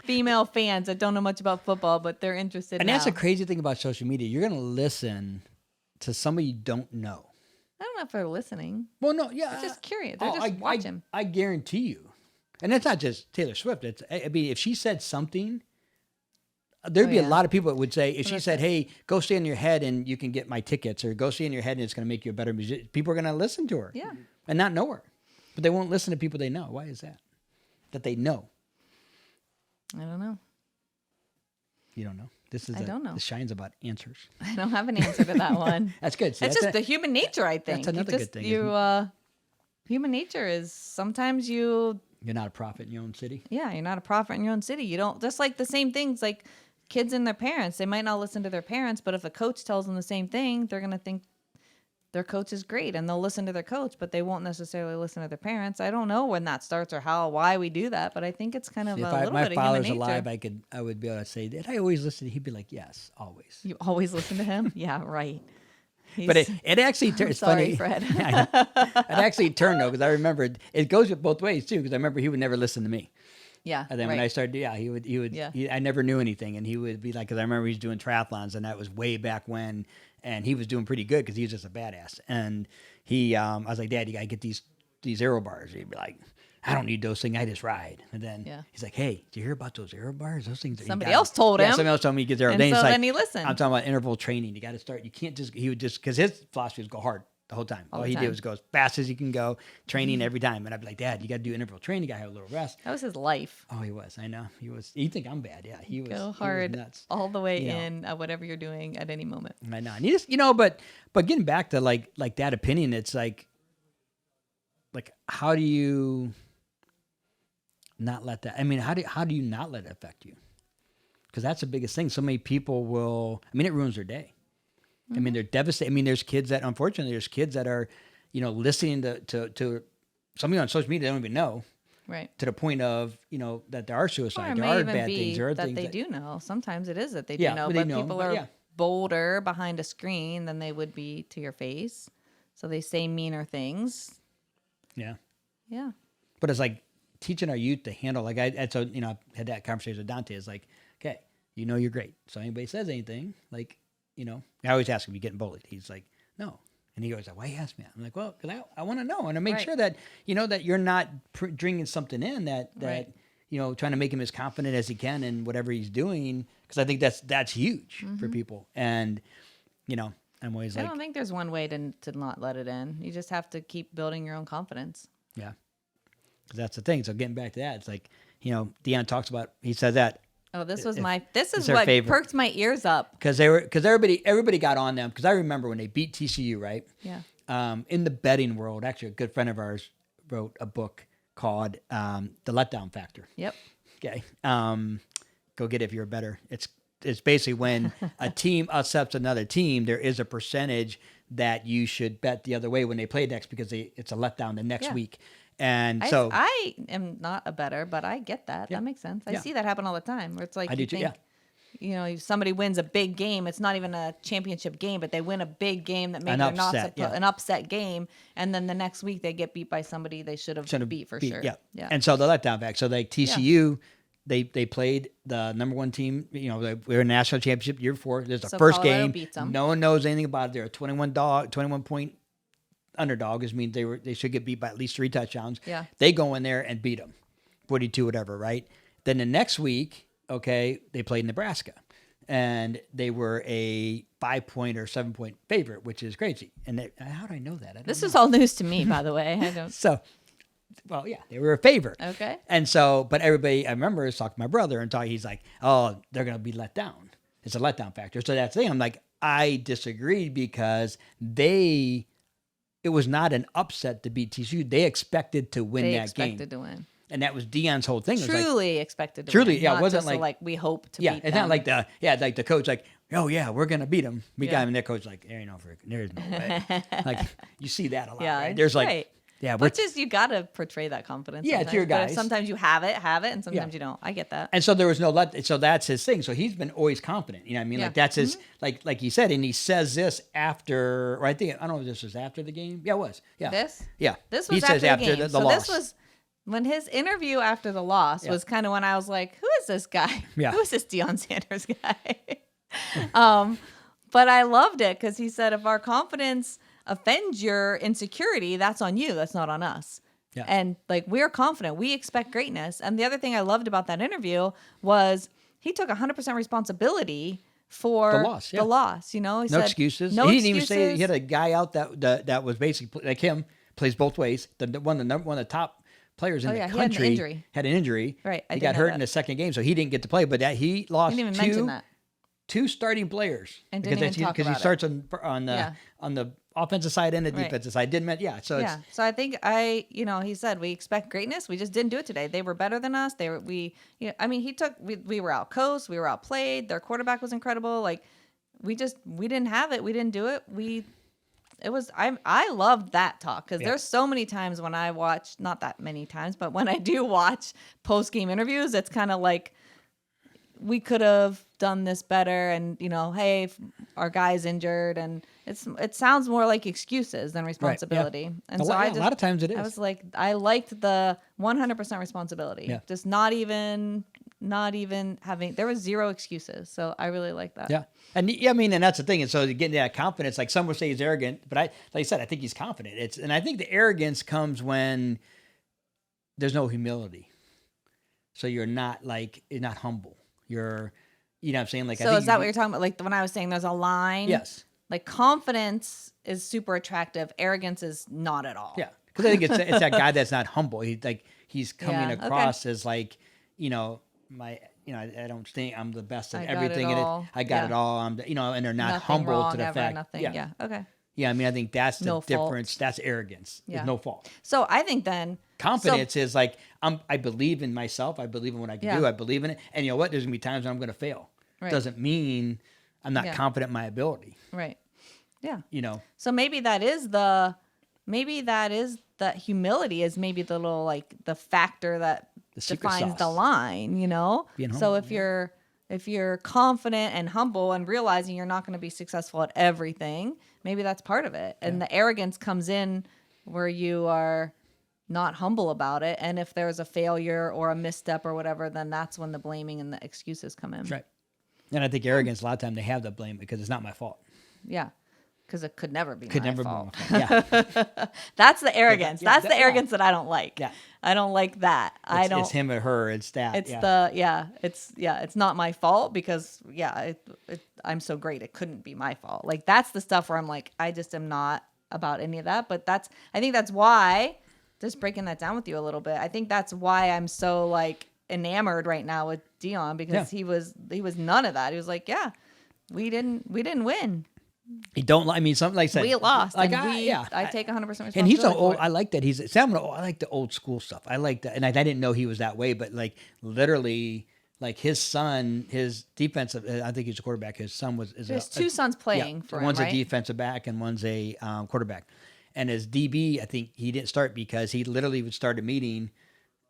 S2: female fans that don't know much about football, but they're interested
S1: and
S2: now.
S1: that's the crazy thing about social media. You're gonna listen to somebody you don't know.
S2: I don't know if they're listening.
S1: Well, no. Yeah.
S2: They're just curious. They're just watching.
S1: I guarantee you, and it's not just Taylor Swift. I mean, if she said something. There'd be a
S2: yeah.
S1: lot of people that would say, if she
S2: that's
S1: said, "Hey, go stay in your head and you can get my tickets," or "Go stay in your head and it's going to make you a better musician," people are going to listen to her,
S2: Yeah.
S1: and not know her, but they won't listen to people they know. Why is that? That they know.
S2: I don't know.
S1: You don't know. This is
S2: I don't know.
S1: The Shine's about answers.
S2: I don't have an answer to that one.
S1: That's good. See,
S2: It's
S1: that's
S2: just the human nature, I think.
S1: that's another
S2: you
S1: good thing,
S2: human nature is sometimes you,
S1: you're not a prophet in your own city.
S2: you're not a prophet in your own city. You don't, just like the same things, like kids and their parents. They might not listen to their parents, but if a coach tells them the same thing, they're going to think their coach is great and they'll listen to their coach, but they won't necessarily listen to their parents. I don't know when that starts or why we do that, but I think it's kind of
S1: See,
S2: a
S1: if
S2: little
S1: my
S2: bit of human
S1: father's
S2: nature.
S1: alive, I would be able to say, "Did I always listen?" He'd be like, "Yes, always."
S2: You always listen to him? Yeah, right.
S1: But it actually it's
S2: sorry,
S1: funny.
S2: Fred.
S1: It actually turned though, because I remember it goes both ways too. Because I remember he would never listen to me.
S2: Yeah.
S1: And then when I started, he would,
S2: Yeah.
S1: I never knew anything. And he would be like, because I remember he was doing triathlons and that was way back when, and he was doing pretty good because he was just a badass. And I was like, "Dad, you got to get these aero bars." He'd be like, "I don't need those things. I just ride." And then he's like, "Hey, did you hear about those aero bars? Those things."
S2: Somebody else told him.
S1: Somebody else told me he gets aero.
S2: And
S1: he's
S2: so
S1: like,
S2: then he listened.
S1: I'm talking about interval training. You got to start. You can't just, because his philosophy was go hard the whole time. All
S2: the
S1: he did
S2: time.
S1: was go as fast as you can go, training every time. And I'd be like, "Dad, you got to do interval training. You got to have a little rest."
S2: That was his life.
S1: Oh, he was. I know. He was. You think I'm bad? Yeah, he was.
S2: Go
S1: he
S2: hard
S1: was nuts.
S2: all the way
S1: You know.
S2: in at whatever you're doing at any moment.
S1: I know. And you just, but getting back to like that opinion, it's like like, how do you not let that? I mean, how do you not let it affect you? Because that's the biggest thing. So many people will. I mean, it ruins their day. I mean, they're devastated. I mean, there's kids that, unfortunately, are, listening to somebody on social media they don't even know.
S2: Right.
S1: To the point of, that there are
S2: Or
S1: suicides,
S2: it
S1: there
S2: may
S1: are
S2: even
S1: bad
S2: be
S1: things, there are
S2: that
S1: things
S2: they do know. Sometimes it is that they do
S1: Yeah,
S2: know,
S1: they
S2: but
S1: know,
S2: people
S1: but
S2: are
S1: yeah.
S2: bolder behind a screen than they would be to your face. So they say meaner things.
S1: Yeah.
S2: Yeah.
S1: But it's like teaching our youth to handle, like I had that conversation with Dante. It's like, okay, you're great. So anybody says anything, like, I always ask him, you getting bullied? He's like, no. And he goes, why you ask me that? I'm like, well, because I want to know. And to make
S2: Right.
S1: sure that, that you're not drinking something in that,
S2: Right.
S1: trying to make him as confident as he can in whatever he's doing. Because I think that's huge for people. And, I'm always
S2: I
S1: like,
S2: don't think there's one way to not let it in. You just have to keep building your own confidence.
S1: yeah, because that's the thing. So getting back to that, it's like, Dion talks about, he says that,
S2: Oh, this is
S1: it's her
S2: what
S1: favorite.
S2: perked my ears up.
S1: because everybody got on them. Because I remember when they beat TCU, right?
S2: Yeah.
S1: In the betting world, actually, a good friend of ours wrote a book called "The Letdown Factor."
S2: Yep.
S1: Okay, go get it if you're a bettor. It's basically when a team upsets another team, there is a percentage that you should bet the other way when they play next because it's a letdown the next
S2: Yeah.
S1: week. And
S2: So
S1: so
S2: I am not a bettor, but I get that.
S1: Yeah.
S2: That makes sense. I
S1: Yeah.
S2: see that happen all the time. Where it's like
S1: I do too,
S2: if somebody wins a big game, it's not even a championship game, but they win a big game that maybe
S1: An
S2: they're not
S1: upset, yeah.
S2: an upset game, and then the next week they get beat by somebody they should have beat for sure.
S1: Yeah.
S2: Yeah.
S1: And so the letdown back. So like TCU, they played the number one team. We were in a national championship year before. There's the
S2: So
S1: first
S2: Colorado
S1: game.
S2: beats 'em.
S1: No one knows anything about it. They're a 21 point underdog. Which means they should get beat by at least 3 touchdowns.
S2: Yeah.
S1: They go in there and beat them, 42 whatever, right? Then the next week, okay, they played Nebraska, and they were a 5-point or 7-point favorite, which is crazy. And how do I know that? I don't
S2: This
S1: know.
S2: is all news to me, by the way. I don't.
S1: So, well, yeah, they were a favorite.
S2: Okay.
S1: And so, but everybody, I remember, was talking to my brother and he's like, oh, they're going to be let down. It's a letdown factor. So that's the thing. I'm like, I disagree because it was not an upset to beat TCU. They expected to win
S2: They
S1: that
S2: expected
S1: game.
S2: to win.
S1: And that was Dion's whole thing. It was like,
S2: Truly expected to
S1: Truly,
S2: win.
S1: yeah, it
S2: Not
S1: wasn't
S2: just
S1: like-
S2: we hope to
S1: yeah,
S2: beat
S1: it's
S2: them.
S1: not like like the coach, like, oh yeah, we're going to beat them. We got
S2: Yeah.
S1: him. And their coach like, there there's no way. Like, you see that a lot,
S2: Yeah,
S1: right? There's like,
S2: right.
S1: yeah, we're
S2: Which is, you got to portray that confidence.
S1: Yeah, to your
S2: sometimes. But if
S1: guys.
S2: sometimes you have it, and sometimes you don't. I get that.
S1: And so there was no so that's his thing. So he's been always confident. You know what I mean?
S2: Yeah.
S1: Like that's his like he said, and he says this after, or I don't know if this was after the game. Yeah, it was. Yeah.
S2: This?
S1: Yeah.
S2: This
S1: He
S2: was
S1: says
S2: after the game.
S1: the
S2: So
S1: loss.
S2: this was when his interview after the loss
S1: Yeah.
S2: was kind of when I was like, who is this guy?
S1: Yeah.
S2: Who is this Dion Sanders guy? But I loved it because he said, if our confidence offends your insecurity, that's on you. That's not on us.
S1: Yeah.
S2: And like, we're confident. We expect greatness. And the other thing I loved about that interview was he took 100% responsibility for
S1: The loss, yeah.
S2: the loss. He
S1: No
S2: said,
S1: excuses.
S2: No
S1: he didn't even
S2: excuses.
S1: say he had a guy out that was basically like him, plays both ways. One of the top players in
S2: Oh,
S1: the
S2: yeah, he had an
S1: country
S2: injury.
S1: had an injury.
S2: Right, I
S1: He
S2: did
S1: got
S2: know
S1: hurt
S2: that.
S1: in the second game, so he didn't get to play. But he lost
S2: He didn't even mention that.
S1: 2 starting players
S2: And didn't even talk
S1: because he
S2: about it.
S1: starts on the offensive side and the
S2: Right.
S1: defensive side. Didn't yeah. So
S2: Yeah. So I think he said we expect greatness. We just didn't do it today. They were better than us. We were out coached. We were outplayed. Their quarterback was incredible. Like we didn't have it. We didn't do it. I loved that talk because
S1: Yeah.
S2: there's so many times when I watch, not that many times, but when I do watch post game interviews, it's kind of like, we could have done this better, and hey, if our guy's injured, and it sounds more like excuses than responsibility. And
S1: A
S2: so
S1: lot of times it is.
S2: I was like, I liked the 100% responsibility.
S1: Yeah.
S2: Just not even having, there was 0 excuses. So I really like that.
S1: Yeah. And I mean, and that's the thing. And so getting that confidence, like some would say he's arrogant, but like I said, I think he's confident. And I think the arrogance comes when there's no humility. So you're not humble. You're, you know what I'm saying? Like,
S2: So is that what you're talking about? Like when I was saying there's a line?
S1: Yes.
S2: Like confidence is super attractive. Arrogance is not at all.
S1: Yeah. Because I think it's that guy that's not humble. He's coming
S2: Yeah,
S1: across as like, I don't think I'm the best at
S2: I got it
S1: everything.
S2: all.
S1: I got
S2: Yeah.
S1: it all. And they're not
S2: Nothing
S1: humble
S2: wrong
S1: to the
S2: ever,
S1: fact.
S2: nothing. Yeah. Okay.
S1: Yeah, I mean, I think that's the
S2: No fault.
S1: difference. That's arrogance.
S2: Yeah.
S1: There's no fault.
S2: So I think then
S1: Confidence is like, I believe in myself. I believe in what I can
S2: Yeah.
S1: do. I believe in it. And you know what? There's going to be times when I'm going to fail.
S2: Right.
S1: Doesn't mean I'm not
S2: Yeah.
S1: confident in my ability.
S2: right. Yeah.
S1: You know?
S2: So maybe that humility is maybe the little like the factor that
S1: The secret
S2: defines the
S1: sauce.
S2: line, you know?
S1: Being
S2: So
S1: humble,
S2: if you're confident and humble and realizing you're not going to be successful at everything, maybe that's part of it. And the arrogance comes in where you are not humble about it. And if there's a failure or a misstep or whatever, then that's when the blaming and the excuses come in.
S1: Right. And I think arrogance, a lot of time they have the blame because it's not my fault.
S2: Yeah. Because it could never be
S1: Could
S2: my
S1: never
S2: fault.
S1: be my fault. Yeah.
S2: That's the arrogance.
S1: Yeah,
S2: That's
S1: that-
S2: the
S1: yeah.
S2: arrogance that I don't like.
S1: Yeah.
S2: I don't like that. I don't.
S1: It's him or her. It's that.
S2: It's
S1: yeah.
S2: it's not my fault because I'm so great. It couldn't be my fault. Like that's the stuff where I'm like, I just am not about any of that. But I think that's why, just breaking that down with you a little bit, I think that's why I'm so like enamored right now with Dion because he was none of that. He was like, yeah, we didn't win.
S1: He don't. I mean, something like I said.
S2: We lost.
S1: Like
S2: and
S1: I
S2: take 100% responsibility.
S1: And he's so old.
S2: for it.
S1: I like that. I like the old school stuff. I like that, and I didn't know he was that way. But like literally, like his son, his defensive. I think he's a quarterback. His son
S2: There's two sons playing for him,
S1: one's
S2: right?
S1: a defensive back and one's a quarterback. And his DB, I think he didn't start because he literally would start a meeting.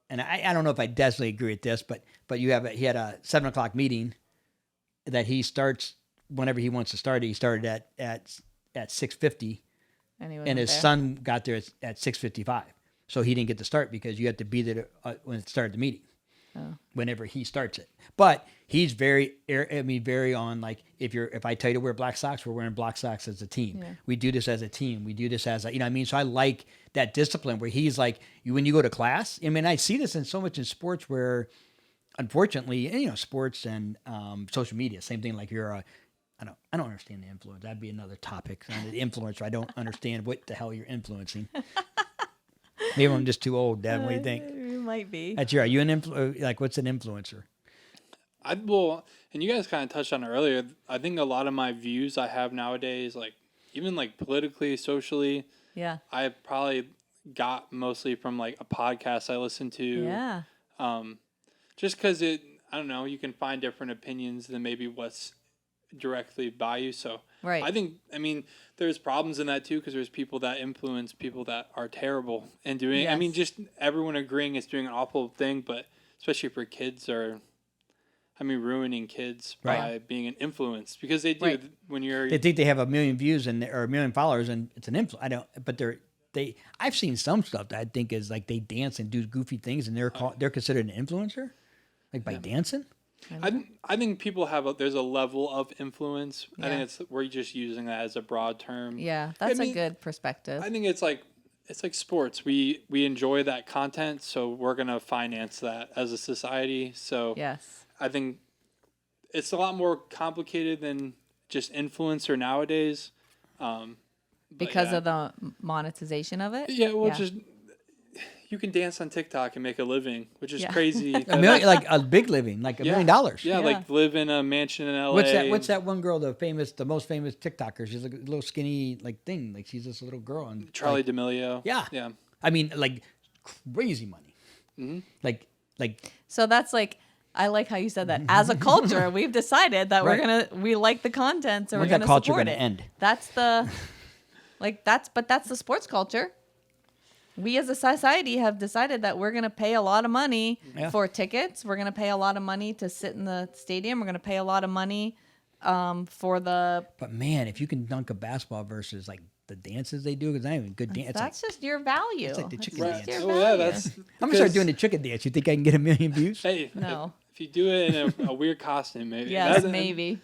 S1: And I don't know if I definitely agree with this, but he had a 7:00 meeting that he starts whenever he wants to start. He started at 6:50.
S2: And, he
S1: And
S2: wasn't
S1: his
S2: there.
S1: son got there at 6:55, so he didn't get to start because you have to be there when it started the meeting. Whenever he starts it, but he's very on like if I tell you to wear black socks, we're wearing black socks as a team.
S2: Yeah.
S1: We do this as a team. We do this as a, you know what I mean. So I like that discipline where he's like when you go to class. I mean, I see this in so much in sports where, unfortunately, and, you know, sports and social media, same thing. Like I don't understand the influence. That'd be another topic. The influencer. I don't understand what the hell you're influencing. Maybe I'm just too old, Dad. What do you think?
S2: You might be.
S1: Are you an like what's an influencer?
S3: And you guys kind of touched on it earlier. I think a lot of my views I have nowadays, like even like politically, socially,
S2: Yeah.
S3: I probably got mostly from like a podcast I listened to.
S2: Yeah.
S3: Just because I don't know, you can find different opinions than maybe what's directly by you. So
S2: Right.
S3: I think, there's problems in that too, because there's people that influence people that are terrible and doing.
S2: Yes.
S3: Just everyone agreeing it's doing an awful thing, but especially for kids ruining kids by being an influence because they do
S2: Right.
S3: when you're.
S1: They think they have 1 million views or 1 million followers, and it's an influence. I don't, but I've seen some stuff that I think is like they dance and do goofy things, and they're considered an influencer, like by dancing.
S3: I think people there's a level of influence. I
S2: Yeah.
S3: think we're just using that as a broad term.
S2: Yeah. That's a good perspective.
S3: I think it's like sports. We enjoy that content, so we're gonna finance that as a society. So
S2: Yes.
S3: I think it's a lot more complicated than just influencer nowadays.
S2: Because of the monetization of it?
S3: Yeah, well, just you can dance on TikTok and make a living, which is crazy.
S1: $1 million, like a big living, like $1 million.
S3: Yeah, like live in a mansion in LA.
S1: What's that one girl, the most famous TikToker? She's like a little skinny like thing, like she's this little girl. And
S3: Charlie D'Amelio.
S1: Yeah.
S3: Yeah.
S1: I mean, like crazy money.
S3: Mm-hmm.
S1: Like.
S2: So that's like, I like how you said that. As a culture, we've decided that we like the content, so
S1: When's
S2: we're
S1: that
S2: going to
S1: culture
S2: support
S1: gonna
S2: it.
S1: end?
S2: That's the, but that's the sports culture. We as a society have decided that we're going to pay a lot of money for tickets. We're going to pay a lot of money to sit in the stadium. We're going to pay a lot of money for the.
S1: But man, if you can dunk a basketball versus like the dances they do, because not even good dance.
S2: That's just your value.
S1: It's like the chicken
S2: That's
S1: dance.
S2: just
S3: Oh
S2: your
S3: yeah,
S2: value.
S3: that's.
S1: I'm gonna start doing the chicken dance. You think I can get 1 million views?
S3: Hey,
S2: No.
S3: if you do it in a weird costume, maybe.
S2: Yes, maybe.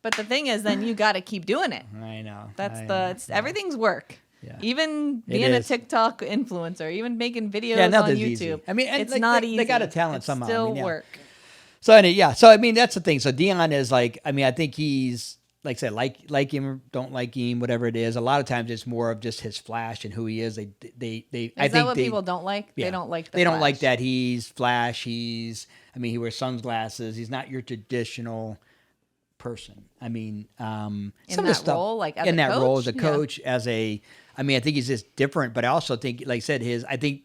S2: But the thing is, then you got to keep doing it.
S1: I know.
S2: That's everything's work.
S1: Yeah.
S2: Even
S1: It
S2: being a
S1: is.
S2: TikTok influencer, even making videos
S1: Yeah,
S2: on
S1: nothing's
S2: YouTube.
S1: easy. I mean, and
S2: it's
S1: like,
S2: not
S1: they
S2: easy.
S1: got a talent
S2: it's
S1: somehow. I
S2: Still
S1: mean, yeah.
S2: work.
S1: So I mean, that's the thing. So Dion is like, I mean, I think he's like I said, like him or don't like him, whatever it is. A lot of times it's more of just his flash and who he is. They.
S2: Is
S1: I
S2: that
S1: think
S2: what people don't like?
S1: Yeah.
S2: They don't like.
S1: They don't like that he's flash. He wears sunglasses. He's not your traditional person. I mean, some
S2: In
S1: of the
S2: that
S1: stuff
S2: role, like as
S1: in
S2: a
S1: that role as a
S2: coach?
S1: coach, as a, I mean, I think he's just different, but I also think, like I said, I think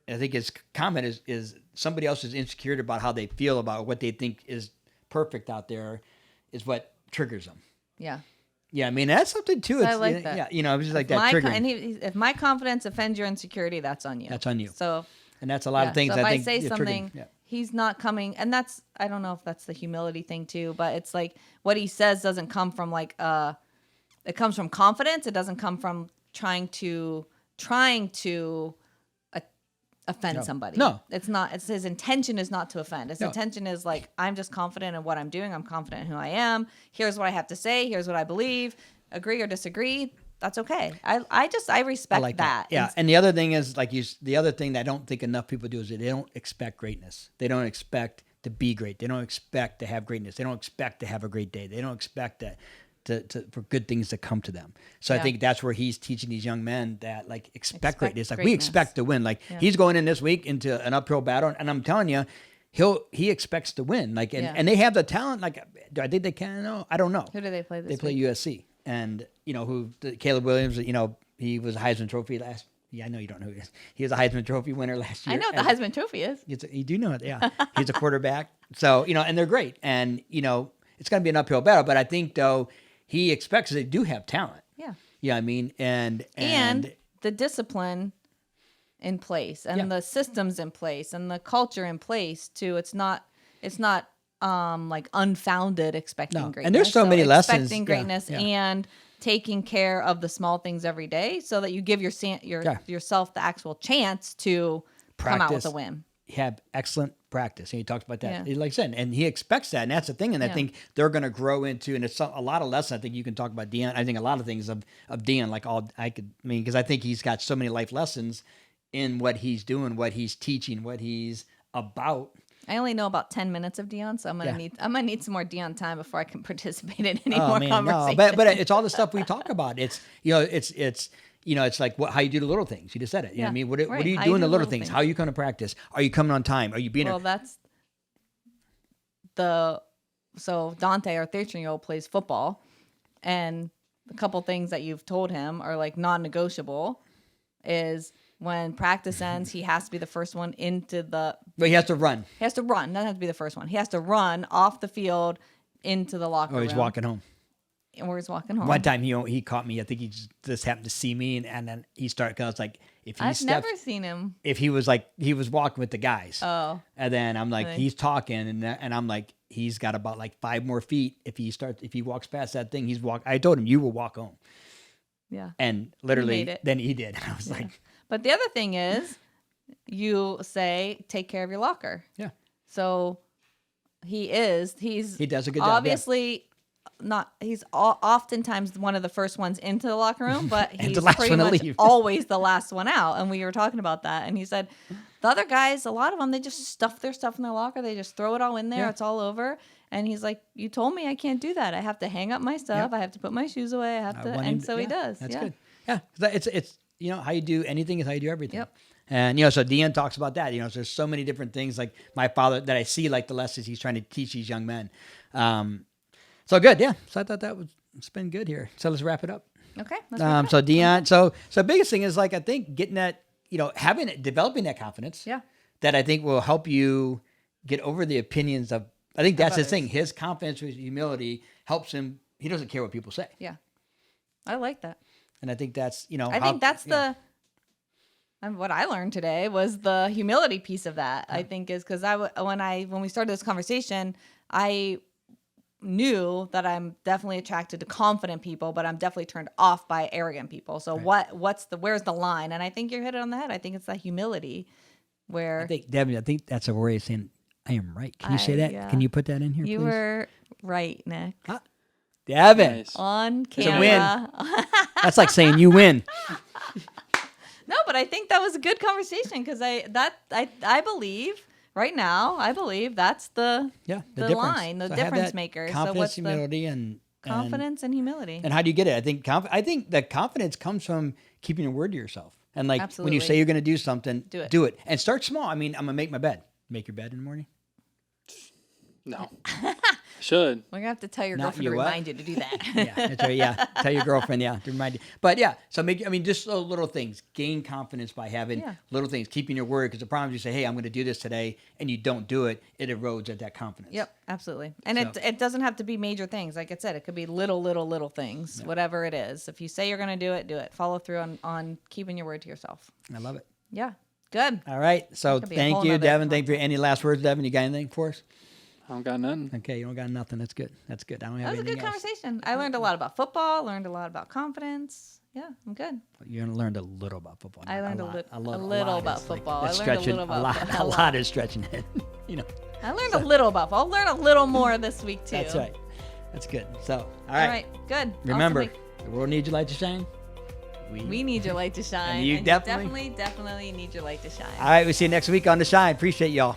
S1: his comment is somebody else is insecure about how they feel about what they think is perfect out there is what triggers them.
S2: Yeah.
S1: Yeah, I mean that's something too.
S2: So I like that.
S1: Yeah, it was just like
S2: If
S1: that triggering.
S2: if my confidence offends your insecurity, that's on you.
S1: That's on you.
S2: So
S1: And that's a lot of things.
S2: So if
S1: I
S2: I
S1: think
S2: say
S1: yeah,
S2: something,
S1: triggering. Yeah.
S2: he's not coming, and that's, I don't know if that's the humility thing too, but it's like what he says doesn't come from like it comes from confidence. It doesn't come from trying to offend somebody.
S1: No.
S2: It's not. It's his intention is not to offend. His
S1: No.
S2: intention is like, I'm just confident in what I'm doing. I'm confident in who I am. Here's what I have to say. Here's what I believe. Agree or disagree. That's okay. I respect
S1: I like that. Yeah.
S2: And
S1: And the other thing is the other thing that I don't think enough people do is that they don't expect greatness. They don't expect to be great. They don't expect to have greatness. They don't expect to have a great day. They don't expect for good things to come to them. So I
S2: Yeah.
S1: think that's where he's teaching these young men that like expect greatness. Like we
S2: greatness.
S1: expect to win. Like he's going in this week into an uphill battle, and I'm telling you, he expects to win. Like and they have the talent. Like do I think they can? No, I don't know.
S2: who do they play this
S1: They play
S2: week?
S1: USC, and Caleb Williams. He was a Heisman Trophy last. Yeah, I know you don't know who he is. He was a Heisman Trophy winner last year.
S2: I know what the Heisman Trophy is.
S1: You do know it, yeah. He's a quarterback. So and they're great, and it's going to be an uphill battle. But I think though he expects they do have talent.
S2: Yeah.
S1: Yeah, I mean, and
S2: the discipline in place and
S1: Yeah.
S2: the systems in place and the culture in place too. It's not like unfounded expecting
S1: No.
S2: greatness.
S1: And there's so many lessons.
S2: Expecting
S1: Yeah,
S2: greatness
S1: yeah.
S2: and taking care of the small things every day so that you give yourself the actual chance to come out with
S1: Practice.
S2: a win.
S1: have excellent practice. And he talks about that.
S2: Yeah.
S1: He, like I said, and he expects that. And that's the thing. And I
S2: Yeah.
S1: think they're going to grow into, and it's a lot of lessons. I think you can talk about Dion. I think a lot of things of Dion, because I think he's got so many life lessons in what he's doing, what he's teaching, what he's about.
S2: I only know about 10 minutes of Dion, so I'm gonna need some more Dion time before I can participate in any more conversation.
S1: No, but it's all the stuff we talk about. It's it's like how you do the little things. You just said it. You know what I mean? What are you doing the little things? How are you coming to practice? Are you coming on time? Are you being
S2: so Dante, our 13-year-old, plays football, and a couple things that you've told him are like non-negotiable is when practice ends, he has to be the first one into the.
S1: But he has to run.
S2: He has to run. Doesn't have to be the first one. He has to run off the field into the locker room.
S1: Or he's walking home.
S2: Or he's walking home.
S1: One time he caught me. I think he just happened to see me, and then he started. Cause I was like,
S2: I've never seen him.
S1: If he was like he was walking with the guys.
S2: Oh.
S1: And then I'm like, he's talking, and I'm like, he's got about like 5 more feet. If he walks past that thing, I told him, you will walk home.
S2: Yeah.
S1: And literally,
S2: made it.
S1: then he did. I was like.
S2: But the other thing is, you say, take care of your locker.
S1: Yeah.
S2: So he does
S1: a good job.
S2: Obviously not. He's oftentimes one of the first ones into the locker room, but he's
S1: the last
S2: pretty
S1: one to
S2: much
S1: leave.
S2: always the last one out. And we were talking about that, and he said the other guys, a lot of them, they just stuff their stuff in their locker. They just throw it all in there.
S1: Yeah.
S2: It's all over. And he's like, you told me I can't do that. I have to hang up my stuff.
S1: Yeah.
S2: I have to put my shoes away. I have to, and so he does.
S1: That's
S2: yeah.
S1: good. Yeah, it's how you do anything is how you do everything.
S2: Yep.
S1: And so Dion talks about that. So there's so many different things like my father that I see like the lessons he's trying to teach these young men. So good, yeah. So I thought it's been good here. So let's wrap it up.
S2: Okay.
S1: So Dion, so biggest thing is like I think getting that developing that confidence.
S2: Yeah.
S1: That I think will help you get over the opinions of. I think that's his
S2: others.
S1: thing. His confidence with humility helps him. He doesn't care what people say.
S2: Yeah. I like that.
S1: And I think that's
S2: I think that's what I learned today was the humility piece of that. I think is because when we started this conversation, I knew that I'm definitely attracted to confident people, but I'm definitely turned off by arrogant people. So where's the line? And I think you hit it on the head. I think it's that humility where
S1: I think Debbie, that's a way of saying I am right. Can you say that?
S2: yeah.
S1: Can you put that in here,
S2: you
S1: please?
S2: were right, Nick.
S1: Devin,
S3: Nice.
S2: On
S1: a
S2: camera.
S1: that's like saying you win.
S2: No, but I think that was a good conversation because I believe right now that's the
S1: difference.
S2: line, the
S1: So have
S2: difference
S1: that
S2: maker. So
S1: confidence,
S2: what's
S1: humility, and
S2: confidence and humility?
S1: And how do you get it? I think the confidence comes from keeping your word to yourself. And like when
S2: Absolutely.
S1: you say you're going to do something,
S2: Do it.
S1: do it. And start small. I mean, I'm going to make my bed. Make your bed in the morning.
S3: No. Should.
S2: We're gonna have to tell your
S1: Not
S2: girlfriend
S1: you
S2: to
S1: what?
S2: remind you to do that.
S1: Yeah, that's right. Yeah, tell your girlfriend. Yeah, to remind you. But yeah, so just little things. Gain confidence by having little things, keeping your word. Because the problem is you say, "Hey, I'm going to do this today," and you don't do it. It erodes at that confidence.
S2: Yep, absolutely. And it doesn't have to be major things. Like I said, it could be little things, whatever it is. If you say you're going to do it, do it. Follow through on keeping your word to yourself.
S1: I love it.
S2: Yeah, good.
S1: All right. So
S2: could be a
S1: thank
S2: whole
S1: you,
S2: nother
S1: Devin. Thank you. Any last words, Devin? You got anything for us?
S3: I don't got nothing.
S1: Okay, you don't got nothing. That's good. That's good. I don't have
S2: That was a
S1: anything
S2: good
S1: else.
S2: conversation. I learned a lot about football. Learned a lot about confidence. Yeah, I'm good.
S1: You learned a little about football.
S2: I learned a
S1: lot
S2: little about
S1: is like-
S2: football.
S1: that's
S2: I learned a
S1: stretching
S2: little about
S1: a
S2: football.
S1: lot is stretching it. You know.
S2: I learned a little about football. I'll learn a little more this week too.
S1: That's right. That's good. So, all
S2: All
S1: right.
S2: right, good.
S1: Remember,
S2: Awesome week.
S1: the world needs your light to shine.
S2: We need your light to shine.
S1: And you definitely
S2: definitely need your light to shine.
S1: All right, we'll see you next week on The Shine. Appreciate y'all.